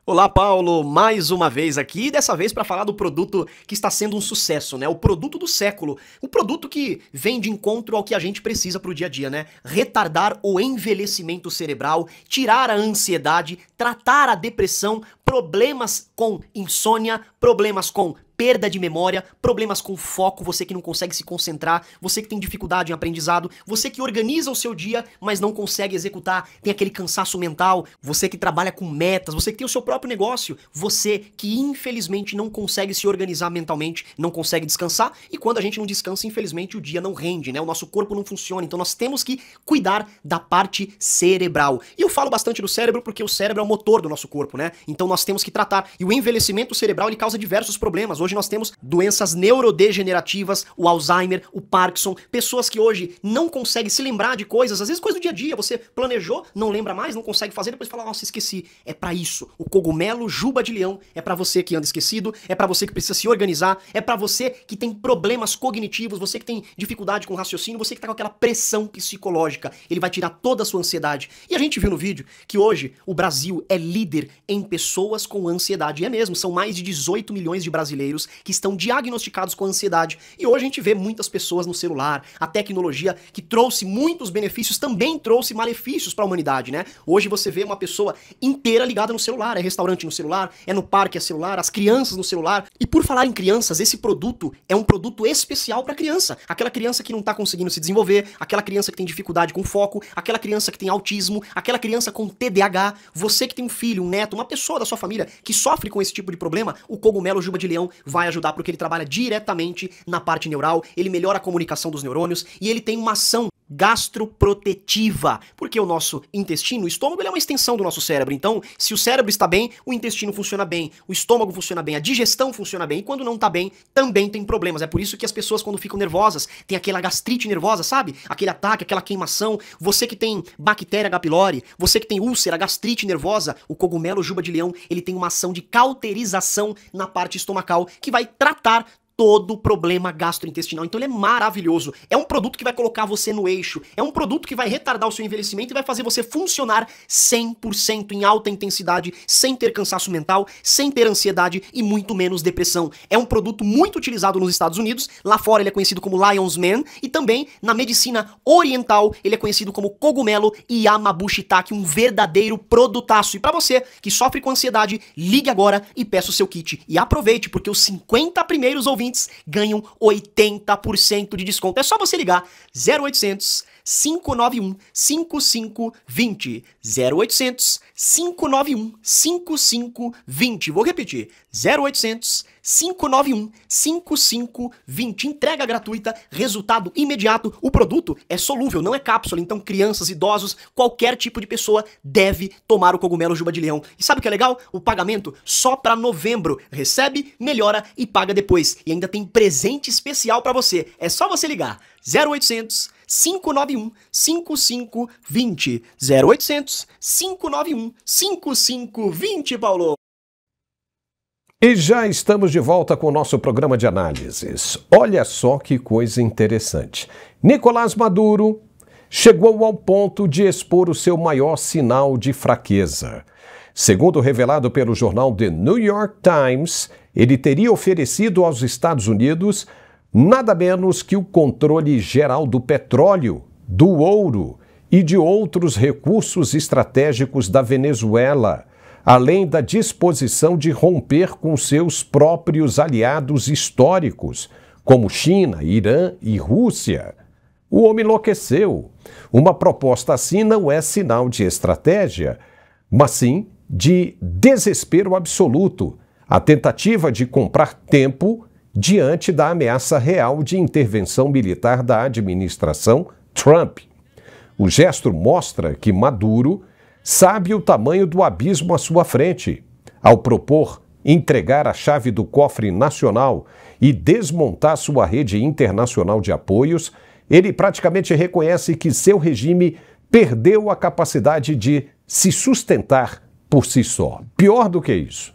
Olá, Paulo, mais uma vez aqui, dessa vez para falar do produto que está sendo um sucesso, né? O produto do século, o produto que vem de encontro ao que a gente precisa pro dia a dia, né? Retardar o envelhecimento cerebral, tirar a ansiedade, tratar a depressão, problemas com insônia, problemas com perda de memória, problemas com foco, você que não consegue se concentrar, você que tem dificuldade em aprendizado, você que organiza o seu dia, mas não consegue executar, tem aquele cansaço mental, você que trabalha com metas, você que tem o seu próprio negócio, você que infelizmente não consegue se organizar mentalmente, não consegue descansar, e quando a gente não descansa, infelizmente o dia não rende, né? O nosso corpo não funciona, então nós temos que cuidar da parte cerebral. E eu falo bastante do cérebro porque o cérebro é o motor do nosso corpo, né? Então nós temos que tratar, e o envelhecimento cerebral ele causa diversos problemas. Hoje nós temos doenças neurodegenerativas, o Alzheimer, o Parkinson, pessoas que hoje não conseguem se lembrar de coisas, às vezes coisa do dia a dia, você planejou, não lembra mais, não consegue fazer, depois fala, nossa, esqueci. É pra isso. O cogumelo Juba de Leão é pra você que anda esquecido, é pra você que precisa se organizar, é pra você que tem problemas cognitivos, você que tem dificuldade com raciocínio, você que tá com aquela pressão psicológica. Ele vai tirar toda a sua ansiedade. E a gente viu no vídeo que hoje o Brasil é líder em pessoas com ansiedade. E é mesmo, são mais de 18 milhões de brasileiros que estão diagnosticados com ansiedade. E hoje a gente vê muitas pessoas no celular. A tecnologia que trouxe muitos benefícios também trouxe malefícios para a humanidade, né? Hoje você vê uma pessoa inteira ligada no celular. É restaurante no celular, é no parque é celular, as crianças no celular. E por falar em crianças, esse produto é um produto especial para criança. Aquela criança que não tá conseguindo se desenvolver, aquela criança que tem dificuldade com foco, aquela criança que tem autismo, aquela criança com TDAH, você que tem um filho, um neto, uma pessoa da sua família que sofre com esse tipo de problema, o cogumelo Juba de Leão vai ajudar porque ele trabalha diretamente na parte neural, ele melhora a comunicação dos neurônios e ele tem uma ação gastroprotetiva, porque o nosso intestino, o estômago, ele é uma extensão do nosso cérebro. Então, se o cérebro está bem, o intestino funciona bem, o estômago funciona bem, a digestão funciona bem, e quando não tá bem, também tem problemas. É por isso que as pessoas, quando ficam nervosas, tem aquela gastrite nervosa, sabe? Aquele ataque, aquela queimação. Você que tem bactéria H. pylori, você que tem úlcera, gastrite nervosa, o cogumelo Juba de Leão, ele tem uma ação de cauterização na parte estomacal, que vai tratar todo problema gastrointestinal. Então ele é maravilhoso. É um produto que vai colocar você no eixo. É um produto que vai retardar o seu envelhecimento e vai fazer você funcionar 100% em alta intensidade, sem ter cansaço mental, sem ter ansiedade e muito menos depressão. É um produto muito utilizado nos Estados Unidos. Lá fora ele é conhecido como Lion's Mane e também na medicina oriental ele é conhecido como cogumelo Yamabushitake, um verdadeiro produtaço. E para você que sofre com ansiedade, ligue agora e peça o seu kit. E aproveite, porque os 50 primeiros ouvintes ganham 80% de desconto. É só você ligar 0800 591 5520. 0800 591 5520. Vou repetir. 0800 591 5520. Entrega gratuita, resultado imediato. O produto é solúvel, não é cápsula. Então crianças, idosos, qualquer tipo de pessoa deve tomar o cogumelo Juba de Leão. E sabe o que é legal? O pagamento só para novembro. Recebe, melhora e paga depois. E ainda tem presente especial para você. É só você ligar. 0800 591 5520. 0800 591 5520, Paulo. E já estamos de volta com o nosso programa de análises. Olha só que coisa interessante. Nicolás Maduro chegou ao ponto de expor o seu maior sinal de fraqueza. Segundo revelado pelo jornal The New York Times, ele teria oferecido aos Estados Unidos nada menos que o controle geral do petróleo, do ouro e de outros recursos estratégicos da Venezuela, além da disposição de romper com seus próprios aliados históricos, como China, Irã e Rússia. O homem enlouqueceu. Uma proposta assim não é sinal de estratégia, mas sim de desespero absoluto, a tentativa de comprar tempo diante da ameaça real de intervenção militar da administração Trump. O gesto mostra que Maduro sabe o tamanho do abismo à sua frente. Ao propor entregar a chave do cofre nacional e desmontar sua rede internacional de apoios, ele praticamente reconhece que seu regime perdeu a capacidade de se sustentar por si só. Pior do que isso,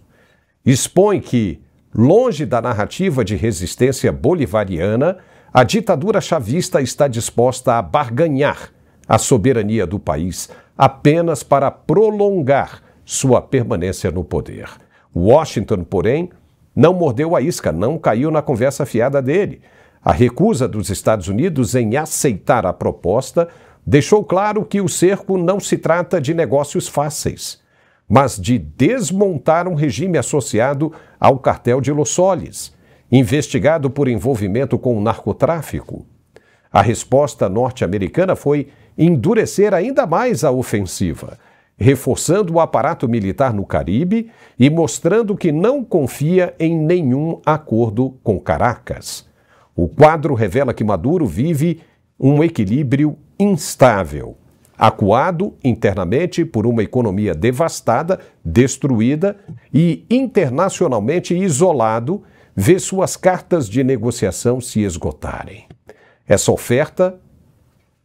expõe que, longe da narrativa de resistência bolivariana, a ditadura chavista está disposta a barganhar a soberania do país apenas para prolongar sua permanência no poder. Washington, porém, não mordeu a isca, não caiu na conversa fiada dele. A recusa dos Estados Unidos em aceitar a proposta deixou claro que o cerco não se trata de negócios fáceis, mas de desmontar um regime associado ao cartel de Los Soles, investigado por envolvimento com o narcotráfico. A resposta norte-americana foi endurecer ainda mais a ofensiva, reforçando o aparato militar no Caribe e mostrando que não confia em nenhum acordo com Caracas. O quadro revela que Maduro vive um equilíbrio instável, acuado internamente por uma economia devastada, destruída e internacionalmente isolado, vê suas cartas de negociação se esgotarem. Essa oferta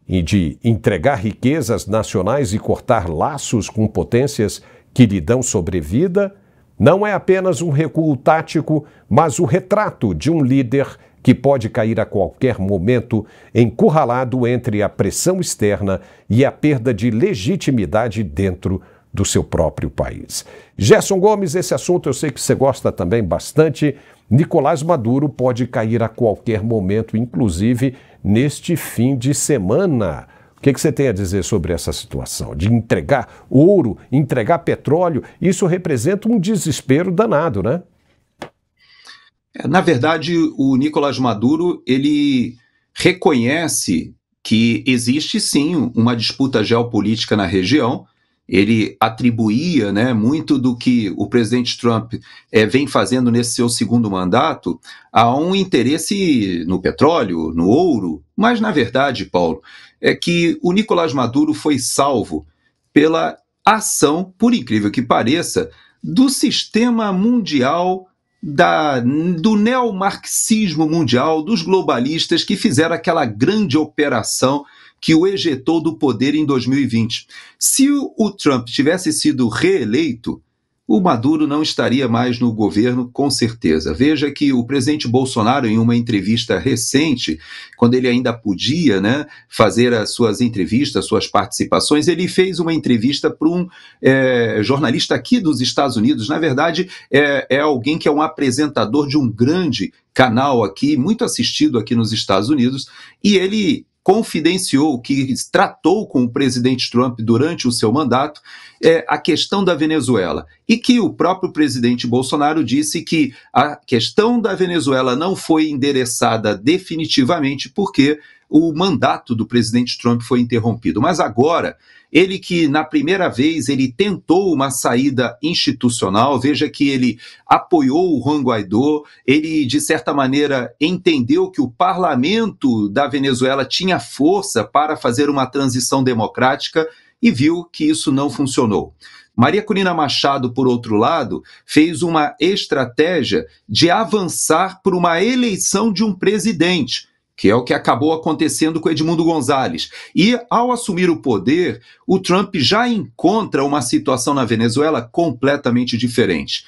de entregar riquezas nacionais e cortar laços com potências que lhe dão sobrevida não é apenas um recuo tático, mas o retrato de um líder que pode cair a qualquer momento, encurralado entre a pressão externa e a perda de legitimidade dentro do seu próprio país. Gerson Gomes, esse assunto eu sei que você gosta também bastante. Nicolás Maduro pode cair a qualquer momento, inclusive neste fim de semana. O que você tem a dizer sobre essa situação? De entregar ouro, entregar petróleo, isso representa um desespero danado, né? Na verdade, o Nicolás Maduro, ele reconhece que existe sim uma disputa geopolítica na região. Ele atribuía, né, muito do que o presidente Trump vem fazendo nesse seu segundo mandato a um interesse no petróleo, no ouro. Mas, na verdade, Paulo, é que o Nicolás Maduro foi salvo pela ação, por incrível que pareça, do sistema mundial, do neomarxismo mundial, dos globalistas que fizeram aquela grande operação que o ejetou do poder em 2020. Se o Trump tivesse sido reeleito, o Maduro não estaria mais no governo, com certeza. Veja que o presidente Bolsonaro, em uma entrevista recente, quando ele ainda podia, né, fazer as suas entrevistas, suas participações, ele fez uma entrevista para um jornalista aqui dos Estados Unidos. Na verdade, é alguém que é um apresentador de um grande canal aqui, muito assistido aqui nos Estados Unidos, e ele confidenciou que tratou com o presidente Trump durante o seu mandato a questão da Venezuela, e que o próprio presidente Bolsonaro disse que a questão da Venezuela não foi endereçada definitivamente porque o mandato do presidente Trump foi interrompido. Mas agora, ele que na primeira vez ele tentou uma saída institucional, veja que ele apoiou o Juan Guaidó, ele de certa maneira entendeu que o parlamento da Venezuela tinha força para fazer uma transição democrática e viu que isso não funcionou. Maria Corina Machado, por outro lado, fez uma estratégia de avançar por uma eleição de um presidente, que é o que acabou acontecendo com Edmundo Gonzalez. E, ao assumir o poder, o Trump já encontra uma situação na Venezuela completamente diferente.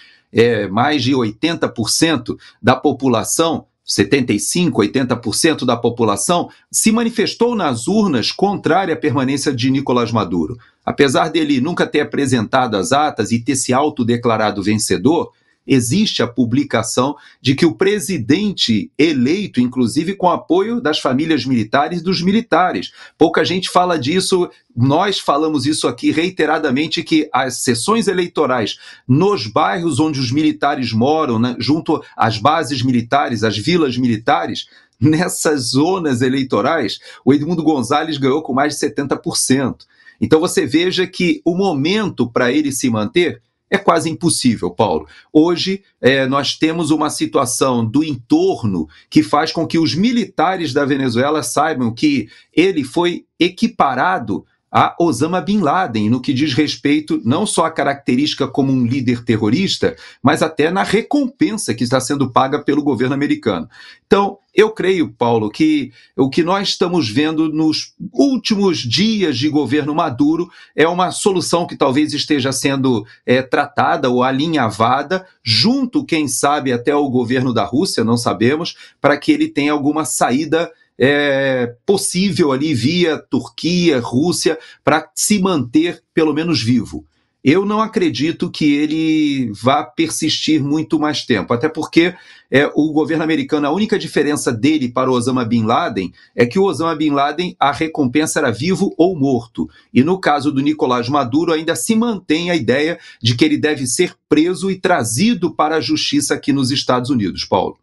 Mais de 80% da população, 75%, 80% da população, se manifestou nas urnas contrária à permanência de Nicolás Maduro. Apesar dele nunca ter apresentado as atas e ter se autodeclarado vencedor, existe a publicação de que o presidente eleito, inclusive com apoio das famílias militares e dos militares. Pouca gente fala disso, nós falamos isso aqui reiteradamente, que as sessões eleitorais nos bairros onde os militares moram, né, junto às bases militares, às vilas militares, nessas zonas eleitorais, o Edmundo Gonzalez ganhou com mais de 70%. Então você veja que o momento para ele se manter é quase impossível, Paulo. Hoje, nós temos uma situação do entorno que faz com que os militares da Venezuela saibam que ele foi equiparado a Osama Bin Laden, no que diz respeito não só à característica como um líder terrorista, mas até na recompensa que está sendo paga pelo governo americano. Então, eu creio, Paulo, que o que nós estamos vendo nos últimos dias de governo Maduro é uma solução que talvez esteja sendo tratada ou alinhavada, junto, quem sabe, até o governo da Rússia, não sabemos, para que ele tenha alguma saída possível ali via Turquia, Rússia, para se manter pelo menos vivo. Eu não acredito que ele vá persistir muito mais tempo, até porque o governo americano, a única diferença dele para o Osama Bin Laden é que o Osama Bin Laden, a recompensa era vivo ou morto. E no caso do Nicolás Maduro, ainda se mantém a ideia de que ele deve ser preso e trazido para a justiça aqui nos Estados Unidos, Paulo.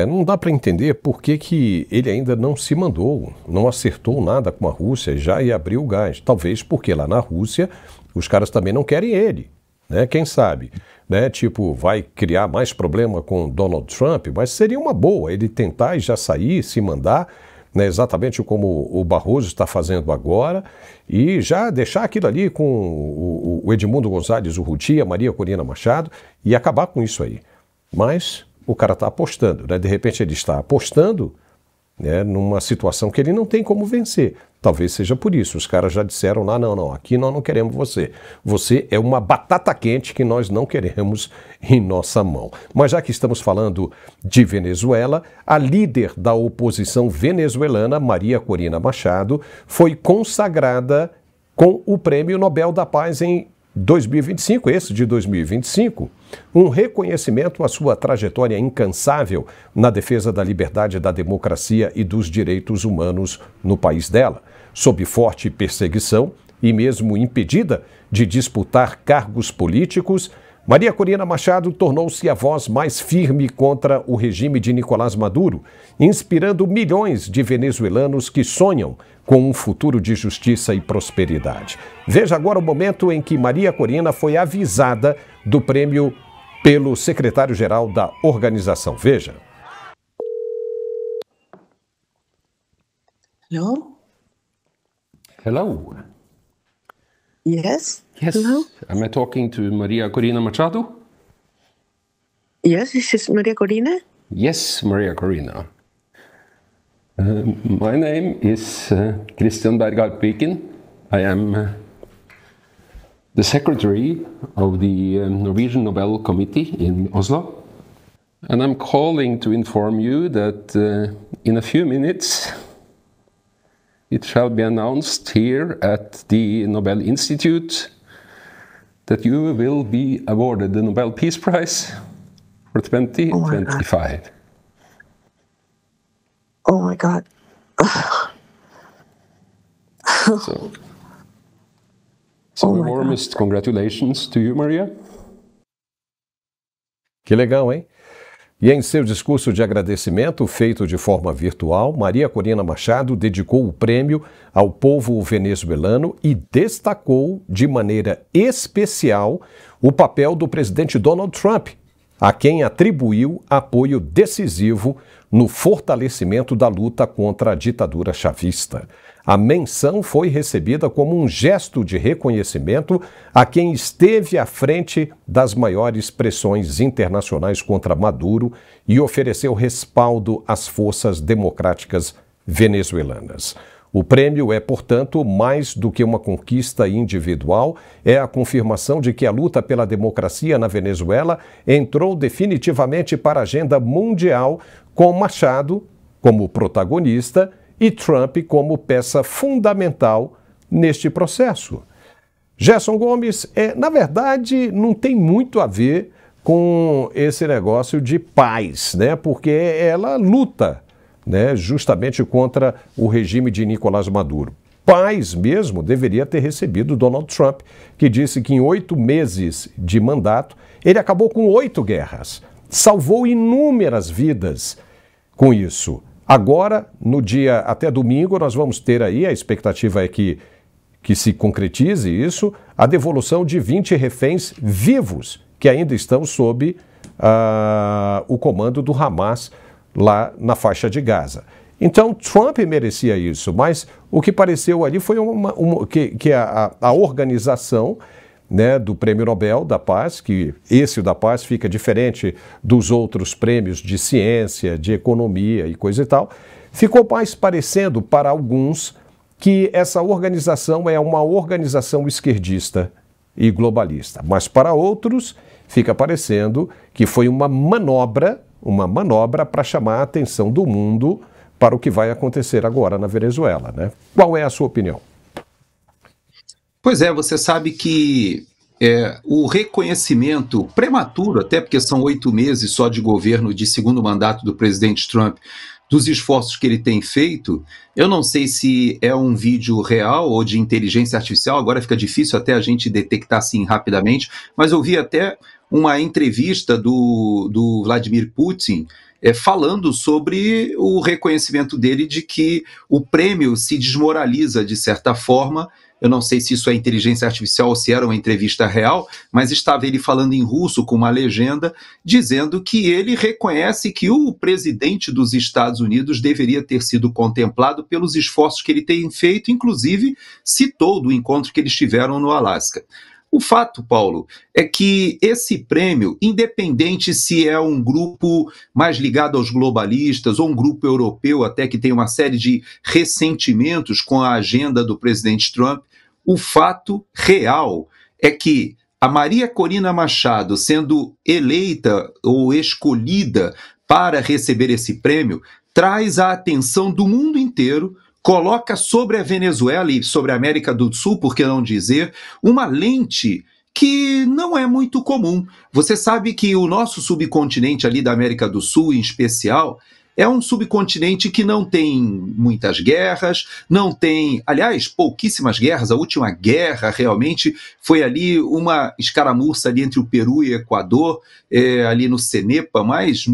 Não dá para entender por que ele ainda não se mandou, não acertou nada com a Rússia, já ia abrir o gás. Talvez porque lá na Rússia os caras também não querem ele, né? Quem sabe, né? Tipo, vai criar mais problema com Donald Trump, mas seria uma boa ele tentar e já sair, se mandar, né? Exatamente como o Barroso está fazendo agora, e já deixar aquilo ali com o Edmundo Gonzalez Urrutia, Maria Corina Machado, e acabar com isso aí. Mas o cara está apostando, né? De repente ele está apostando, né, numa situação que ele não tem como vencer. Talvez seja por isso. Os caras já disseram lá, não, aqui nós não queremos você. Você é uma batata quente que nós não queremos em nossa mão. Mas já que estamos falando de Venezuela, a líder da oposição venezuelana, Maria Corina Machado, foi consagrada com o Prêmio Nobel da Paz em 2025, esse de 2025, um reconhecimento à sua trajetória incansável na defesa da liberdade, da democracia e dos direitos humanos no país dela. Sob forte perseguição e mesmo impedida de disputar cargos políticos, Maria Corina Machado tornou-se a voz mais firme contra o regime de Nicolás Maduro, inspirando milhões de venezuelanos que sonham com um futuro de justiça e prosperidade. Veja agora o momento em que Maria Corina foi avisada do prêmio pelo secretário-geral da organização. Veja. Hello? Hello. Yes? Yes. Hello? Am I talking to Maria Corina Machado? Yes, this is Maria Corina. Yes, Maria Corina. My name is Christian Berghardt Piken. I am the secretary of the Norwegian Nobel Committee in Oslo. And I'm calling to inform you that in a few minutes it shall be announced here at the Nobel Institute that you will be awarded the Nobel Peace Prize for 2025. Oh my God. So the warmest congratulations to you, Maria. Que legal, hein? E em seu discurso de agradecimento, feito de forma virtual, Maria Corina Machado dedicou o prêmio ao povo venezuelano e destacou de maneira especial o papel do presidente Donald Trump, a quem atribuiu apoio decisivo no fortalecimento da luta contra a ditadura chavista. A menção foi recebida como um gesto de reconhecimento a quem esteve à frente das maiores pressões internacionais contra Maduro e ofereceu respaldo às forças democráticas venezuelanas. O prêmio é, portanto, mais do que uma conquista individual, é a confirmação de que a luta pela democracia na Venezuela entrou definitivamente para a agenda mundial, com Machado como protagonista e Trump como peça fundamental neste processo. Gerson Gomes, na verdade, não tem muito a ver com esse negócio de paz, né? Porque ela luta, né, justamente contra o regime de Nicolás Maduro. Paz mesmo deveria ter recebido Donald Trump, que disse que em 8 meses de mandato ele acabou com 8 guerras, salvou inúmeras vidas com isso. Agora, no dia até domingo, nós vamos ter aí, a expectativa é que se concretize isso, a devolução de 20 reféns vivos que ainda estão sob o comando do Hamas lá na faixa de Gaza. Então, Trump merecia isso, mas o que pareceu ali foi que a organização, né, do Prêmio Nobel da Paz, que esse da Paz fica diferente dos outros prêmios de ciência, de economia e coisa e tal, ficou mais parecendo para alguns que essa organização é uma organização esquerdista e globalista, mas para outros fica parecendo que foi uma manobra para chamar a atenção do mundo para o que vai acontecer agora na Venezuela, né? Qual é a sua opinião? Pois é, você sabe que o reconhecimento prematuro, até porque são 8 meses só de governo de segundo mandato do presidente Trump, dos esforços que ele tem feito, eu não sei se é um vídeo real ou de inteligência artificial, agora fica difícil até a gente detectar assim rapidamente, mas eu vi até uma entrevista do Vladimir Putin falando sobre o reconhecimento dele de que o prêmio se desmoraliza de certa forma. Eu não sei se isso é inteligência artificial ou se era uma entrevista real, mas estava ele falando em russo com uma legenda, dizendo que ele reconhece que o presidente dos Estados Unidos deveria ter sido contemplado pelos esforços que ele tem feito, inclusive citou do encontro que eles tiveram no Alasca. O fato, Paulo, é que esse prêmio, independente se é um grupo mais ligado aos globalistas ou um grupo europeu até que tem uma série de ressentimentos com a agenda do presidente Trump, o fato real é que a Maria Corina Machado, sendo eleita ou escolhida para receber esse prêmio, traz a atenção do mundo inteiro, coloca sobre a Venezuela e sobre a América do Sul, por que não dizer, uma lente que não é muito comum. Você sabe que o nosso subcontinente ali da América do Sul, em especial, é um subcontinente que não tem muitas guerras, não tem, aliás, pouquíssimas guerras. A última guerra realmente foi ali uma escaramuça ali entre o Peru e o Equador, ali no Cenepa, mas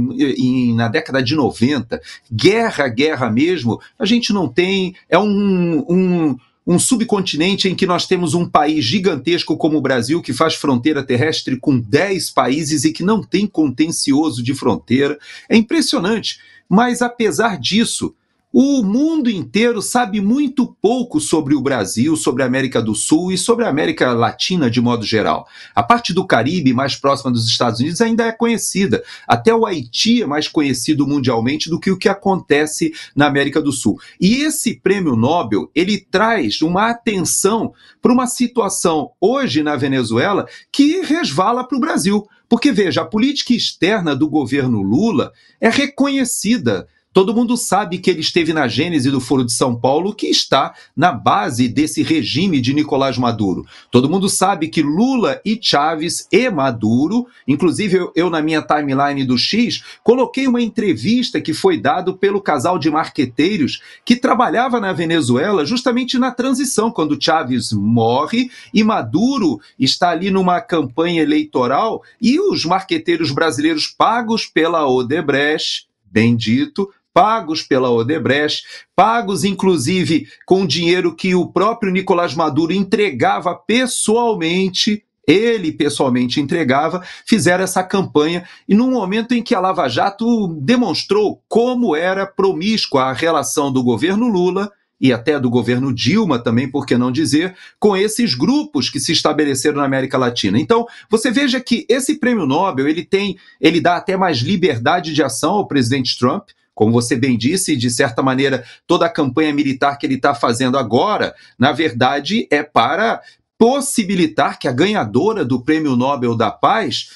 na década de 90. Guerra mesmo, a gente não tem, é um subcontinente em que nós temos um país gigantesco como o Brasil, que faz fronteira terrestre com 10 países e que não tem contencioso de fronteira. É impressionante. Mas, apesar disso, o mundo inteiro sabe muito pouco sobre o Brasil, sobre a América do Sul e sobre a América Latina de modo geral. A parte do Caribe, mais próxima dos Estados Unidos, ainda é conhecida. Até o Haiti é mais conhecido mundialmente do que o que acontece na América do Sul. E esse prêmio Nobel, ele traz uma atenção para uma situação hoje na Venezuela que resvala para o Brasil. Porque, veja, a política externa do governo Lula é reconhecida. Todo mundo sabe que ele esteve na gênese do Foro de São Paulo, que está na base desse regime de Nicolás Maduro. Todo mundo sabe que Lula e Chávez e Maduro, inclusive eu na minha timeline do X, coloquei uma entrevista que foi dada pelo casal de marqueteiros que trabalhava na Venezuela justamente na transição, quando Chávez morre e Maduro está ali numa campanha eleitoral e os marqueteiros brasileiros pagos pela Odebrecht, bem dito, pagos pela Odebrecht, pagos inclusive com dinheiro que o próprio Nicolás Maduro entregava pessoalmente, ele pessoalmente entregava, fizeram essa campanha e num momento em que a Lava Jato demonstrou como era promíscua a relação do governo Lula e até do governo Dilma também, por que não dizer, com esses grupos que se estabeleceram na América Latina. Então, você veja que esse prêmio Nobel, ele dá até mais liberdade de ação ao presidente Trump, como você bem disse, de certa maneira, toda a campanha militar que ele está fazendo agora, na verdade, é para possibilitar que a ganhadora do Prêmio Nobel da Paz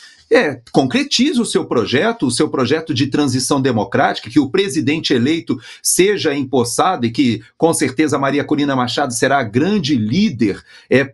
concretize o seu projeto de transição democrática, que o presidente eleito seja empossado e que, com certeza, Maria Corina Machado será a grande líder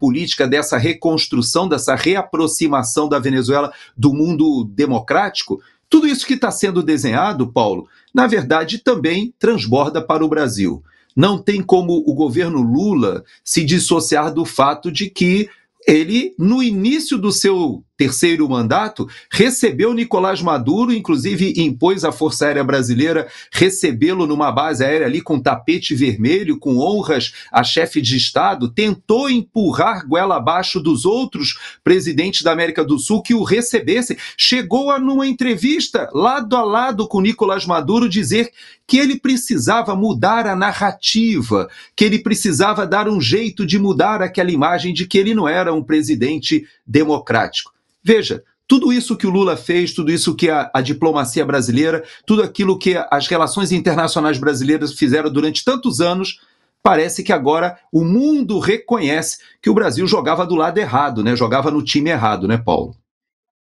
política dessa reconstrução, dessa reaproximação da Venezuela do mundo democrático. Tudo isso que está sendo desenhado, Paulo, na verdade também transborda para o Brasil. Não tem como o governo Lula se dissociar do fato de que ele, no início do seu terceiro mandato, recebeu Nicolás Maduro, inclusive impôs à Força Aérea Brasileira recebê-lo numa base aérea ali com tapete vermelho, com honras a chefe de Estado, tentou empurrar goela abaixo dos outros presidentes da América do Sul que o recebessem. Chegou a, numa entrevista, lado a lado com Nicolás Maduro, dizer que ele precisava mudar a narrativa, que ele precisava dar um jeito de mudar aquela imagem de que ele não era um presidente democrático. Veja, tudo isso que o Lula fez, tudo isso que a diplomacia brasileira, tudo aquilo que as relações internacionais brasileiras fizeram durante tantos anos, parece que agora o mundo reconhece que o Brasil jogava do lado errado, né? Jogava no time errado, né, Paulo?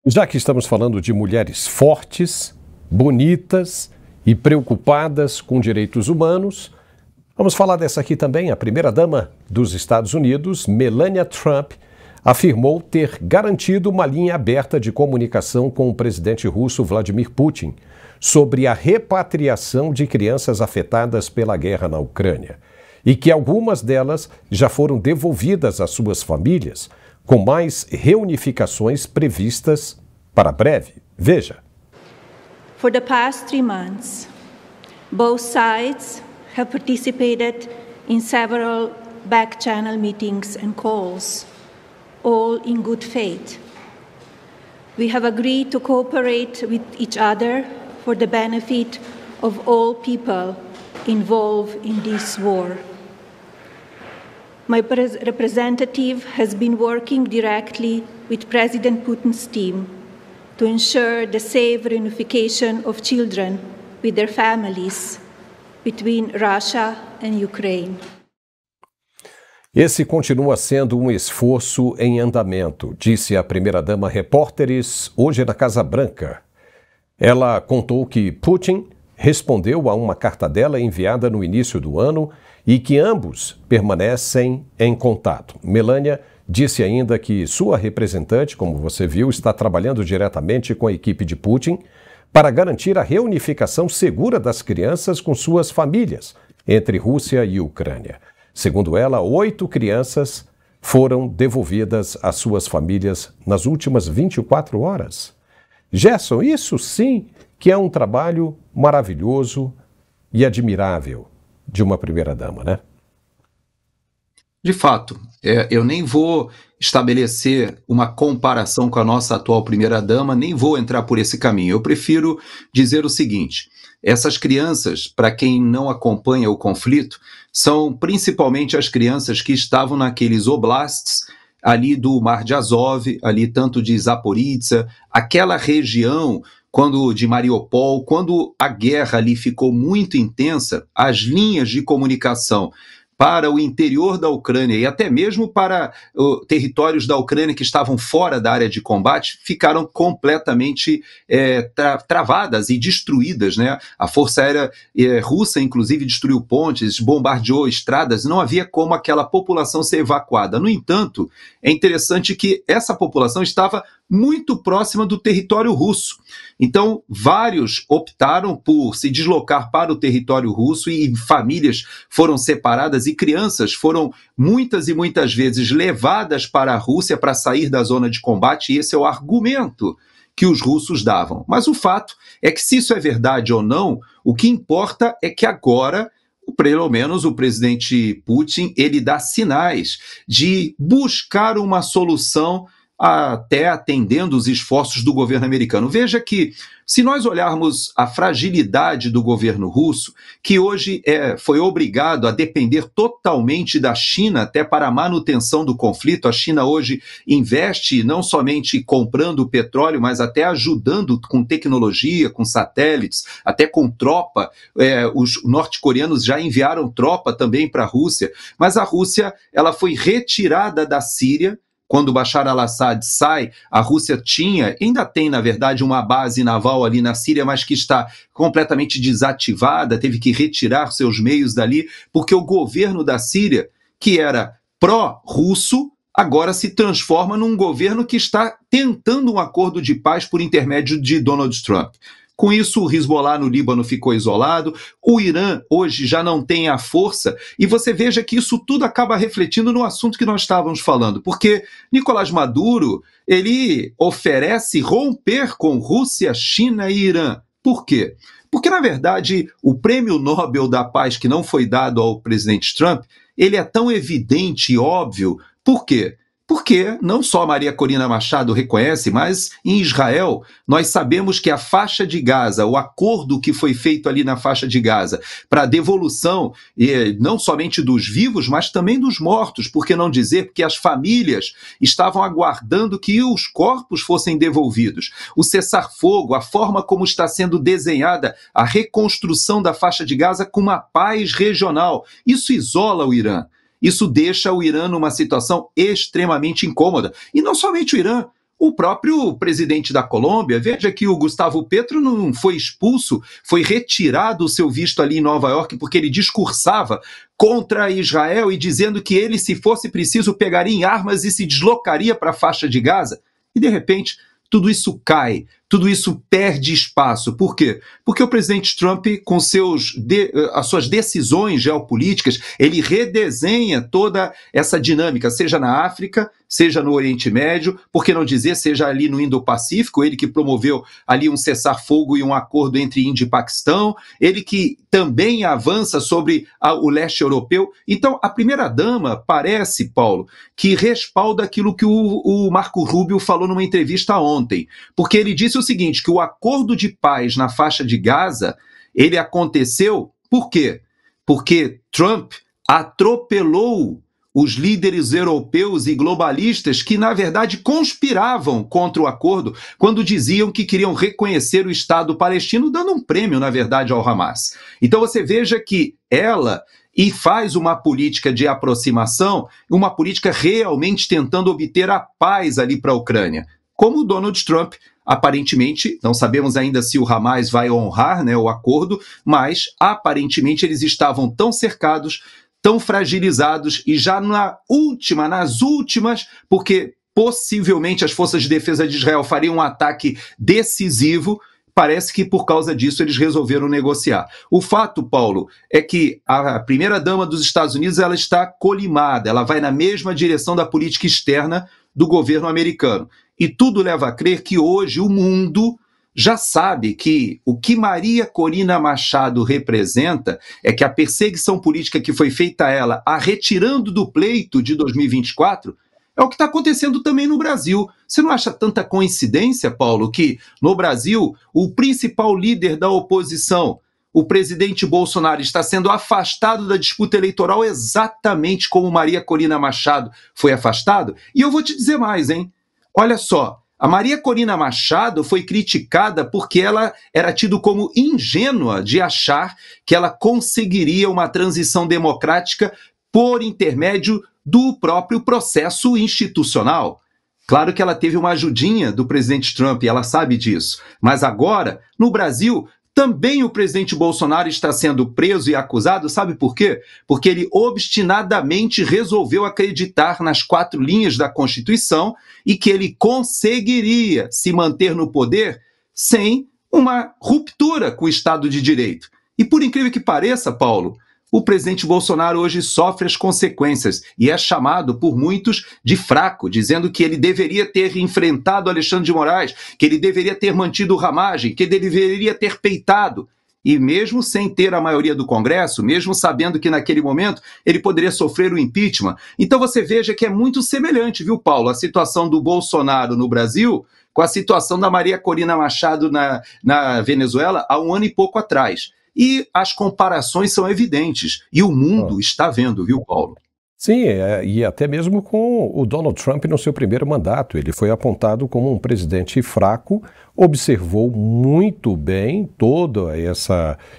Já que estamos falando de mulheres fortes, bonitas e preocupadas com direitos humanos, vamos falar dessa aqui também. A primeira-dama dos Estados Unidos, Melania Trump, afirmou ter garantido uma linha aberta de comunicação com o presidente russo Vladimir Putin sobre a repatriação de crianças afetadas pela guerra na Ucrânia e que algumas delas já foram devolvidas às suas famílias, com mais reunificações previstas para breve. Veja. For the past 3 months, both sides have participated in several back-channel meetings and calls, all in good faith. We have agreed to cooperate with each other for the benefit of all people involved in this war. My representative has been working directly with President Putin's team to ensure the safe reunification of children with their families between Russia and Ukraine. Esse continua sendo um esforço em andamento, disse a primeira-dama a repórteres hoje na Casa Branca. Ela contou que Putin respondeu a uma carta dela enviada no início do ano e que ambos permanecem em contato. Melania disse ainda que sua representante, como você viu, está trabalhando diretamente com a equipe de Putin para garantir a reunificação segura das crianças com suas famílias entre Rússia e Ucrânia. Segundo ela, 8 crianças foram devolvidas às suas famílias nas últimas 24 horas. Gerson, isso sim que é um trabalho maravilhoso e admirável de uma primeira-dama, né? De fato, eu nem vou estabelecer uma comparação com a nossa atual primeira-dama, nem vou entrar por esse caminho. Eu prefiro dizer o seguinte: essas crianças, para quem não acompanha o conflito, são principalmente as crianças que estavam naqueles oblasts ali do Mar de Azov, ali tanto de Zaporizhzhia, aquela região de Mariupol, quando a guerra ali ficou muito intensa, as linhas de comunicação para o interior da Ucrânia e até mesmo para territórios da Ucrânia que estavam fora da área de combate ficaram completamente travadas e destruídas, né? A Força Aérea russa, inclusive, destruiu pontes, bombardeou estradas, não havia como aquela população ser evacuada. No entanto, é interessante que essa população estava muito próxima do território russo. Então, vários optaram por se deslocar para o território russo e famílias foram separadas e crianças foram muitas e muitas vezes levadas para a Rússia para sair da zona de combate, e esse é o argumento que os russos davam. Mas o fato é que, se isso é verdade ou não, o que importa é que agora, pelo menos o presidente Putin, ele dá sinais de buscar uma solução até atendendo os esforços do governo americano. Veja que, se nós olharmos a fragilidade do governo russo, que hoje foi obrigado a depender totalmente da China até para a manutenção do conflito, a China hoje investe não somente comprando petróleo, mas até ajudando com tecnologia, com satélites, até com tropa. Os norte-coreanos já enviaram tropa também para a Rússia, mas a Rússia ela foi retirada da Síria. Quando Bashar al-Assad sai, a Rússia ainda tem, na verdade, uma base naval ali na Síria, mas que está completamente desativada, teve que retirar seus meios dali, porque o governo da Síria, que era pró-russo, agora se transforma num governo que está tentando um acordo de paz por intermédio de Donald Trump. Com isso, o Hezbollah no Líbano ficou isolado, o Irã hoje já não tem a força, e você veja que isso tudo acaba refletindo no assunto que nós estávamos falando, porque Nicolás Maduro, ele oferece romper com Rússia, China e Irã. Por quê? Porque, na verdade, o prêmio Nobel da Paz que não foi dado ao presidente Trump, ele é tão evidente e óbvio. Por quê? Porque não só Maria Corina Machado reconhece, mas em Israel nós sabemos que a faixa de Gaza, o acordo que foi feito ali na faixa de Gaza para a devolução não somente dos vivos, mas também dos mortos, por que não dizer, porque as famílias estavam aguardando que os corpos fossem devolvidos. O cessar-fogo, a forma como está sendo desenhada a reconstrução da faixa de Gaza com uma paz regional, isso isola o Irã. Isso deixa o Irã numa situação extremamente incômoda. E não somente o Irã, o próprio presidente da Colômbia, veja que o Gustavo Petro não foi expulso, foi retirado o seu visto ali em Nova York porque ele discursava contra Israel e dizendo que ele, se fosse preciso, pegaria em armas e se deslocaria para a faixa de Gaza. E, de repente, tudo isso cai, tudo isso perde espaço. Por quê? Porque o presidente Trump, com as suas decisões geopolíticas, ele redesenha toda essa dinâmica, seja na África, seja no Oriente Médio, por que não dizer, seja ali no Indo-Pacífico, ele que promoveu ali um cessar-fogo e um acordo entre Índia e Paquistão, ele que também avança sobre o leste europeu. Então, a primeira-dama parece, Paulo, que respalda aquilo que o Marco Rubio falou numa entrevista ontem, porque ele disse o seguinte, que o acordo de paz na faixa de Gaza, ele aconteceu por quê? Porque Trump atropelou os líderes europeus e globalistas que, na verdade, conspiravam contra o acordo quando diziam que queriam reconhecer o Estado palestino, dando um prêmio, na verdade, ao Hamas. Então você veja que ela faz uma política de aproximação, uma política realmente tentando obter a paz ali para a Ucrânia. Como o Donald Trump, aparentemente, não sabemos ainda se o Hamas vai honrar, né, o acordo, mas aparentemente eles estavam tão cercados, tão fragilizados e já nas últimas, porque possivelmente as forças de defesa de Israel fariam um ataque decisivo, parece que por causa disso eles resolveram negociar. O fato, Paulo, é que a primeira-dama dos Estados Unidos ela está colimada, ela vai na mesma direção da política externa do governo americano. E tudo leva a crer que hoje o mundo já sabe que o que Maria Corina Machado representa é que a perseguição política que foi feita a ela, a retirando do pleito de 2024, é o que está acontecendo também no Brasil. Você não acha tanta coincidência, Paulo, que no Brasil o principal líder da oposição, o presidente Bolsonaro, está sendo afastado da disputa eleitoral exatamente como Maria Corina Machado foi afastado? E eu vou te dizer mais, hein? Olha só, a Maria Corina Machado foi criticada porque ela era tida como ingênua de achar que ela conseguiria uma transição democrática por intermédio do próprio processo institucional. Claro que ela teve uma ajudinha do presidente Trump, e ela sabe disso. Mas agora, no Brasil, também o presidente Bolsonaro está sendo preso e acusado, sabe por quê? Porque ele obstinadamente resolveu acreditar nas 4 linhas da Constituição e que ele conseguiria se manter no poder sem uma ruptura com o Estado de Direito. E por incrível que pareça, Paulo, o presidente Bolsonaro hoje sofre as consequências e é chamado por muitos de fraco, dizendo que ele deveria ter enfrentado Alexandre de Moraes, que ele deveria ter mantido o ramagem, que ele deveria ter peitado. E mesmo sem ter a maioria do Congresso, mesmo sabendo que naquele momento ele poderia sofrer o impeachment. Então você veja que é muito semelhante, viu, Paulo, a situação do Bolsonaro no Brasil com a situação da Maria Corina Machado na Venezuela há 1 ano e pouco atrás. E as comparações são evidentes. E o mundo está vendo, viu, Paulo? Sim, e até mesmo com o Donald Trump no seu primeiro mandato. Ele foi apontado como um presidente fraco, observou muito bem todo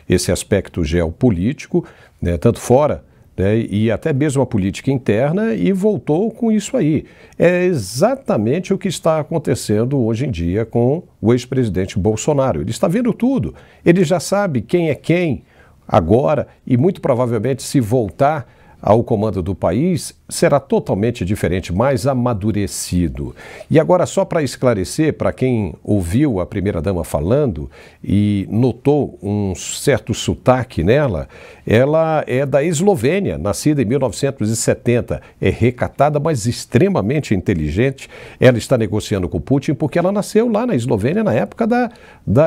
esse aspecto geopolítico, né, tanto fora, né, e até mesmo a política interna, e voltou com isso aí. É exatamente o que está acontecendo hoje em dia com o ex-presidente Bolsonaro. Ele está vendo tudo, ele já sabe quem é quem agora, e muito provavelmente se voltar ao comando do país, será totalmente diferente, mais amadurecido. E agora, só para esclarecer, para quem ouviu a primeira-dama falando e notou um certo sotaque nela, ela é da Eslovênia, nascida em 1970, é recatada, mas extremamente inteligente. Ela está negociando com Putin porque ela nasceu lá na Eslovênia na época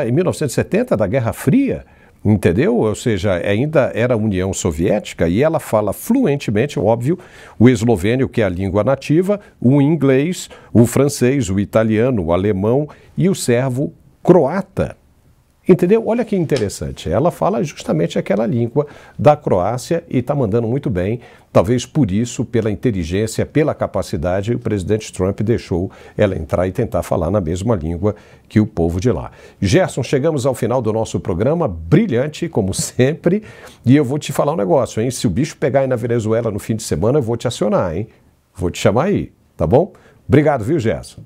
em 1970, da Guerra Fria. Entendeu? Ou seja, ainda era a União Soviética e ela fala fluentemente, óbvio, o eslovênio, que é a língua nativa, o inglês, o francês, o italiano, o alemão e o servo-croata. Entendeu? Olha que interessante. Ela fala justamente aquela língua da Croácia e está mandando muito bem. Talvez por isso, pela inteligência, pela capacidade, o presidente Trump deixou ela entrar e tentar falar na mesma língua que o povo de lá. Gerson, chegamos ao final do nosso programa, brilhante, como sempre, e eu vou te falar um negócio, hein? Se o bicho pegar aí na Venezuela no fim de semana, eu vou te acionar, hein? Vou te chamar aí, tá bom? Obrigado, viu, Gerson?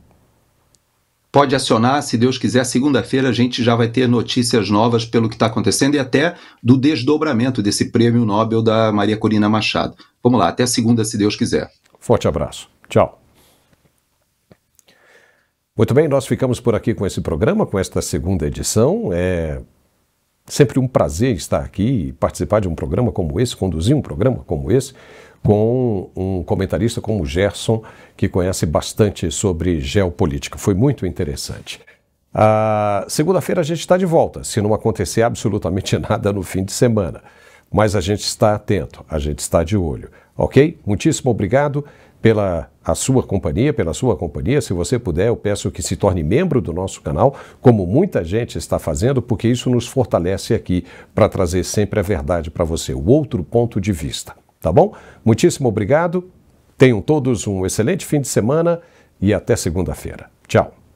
Pode acionar, se Deus quiser, segunda-feira a gente já vai ter notícias novas pelo que está acontecendo e até do desdobramento desse prêmio Nobel da Maria Corina Machado. Vamos lá, até segunda, se Deus quiser. Forte abraço. Tchau. Muito bem, nós ficamos por aqui com esse programa, com esta segunda edição. É sempre um prazer estar aqui e participar de um programa como esse, conduzir um programa como esse, com um comentarista como o Gerson, que conhece bastante sobre geopolítica. Foi muito interessante. Segunda-feira a gente está de volta, se não acontecer absolutamente nada no fim de semana. Mas a gente está atento, a gente está de olho, ok? Muitíssimo obrigado pela sua companhia. Se você puder, eu peço que se torne membro do nosso canal, como muita gente está fazendo, porque isso nos fortalece aqui para trazer sempre a verdade para você, o outro ponto de vista. Tá bom? Muitíssimo obrigado. Tenham todos um excelente fim de semana e até segunda-feira. Tchau.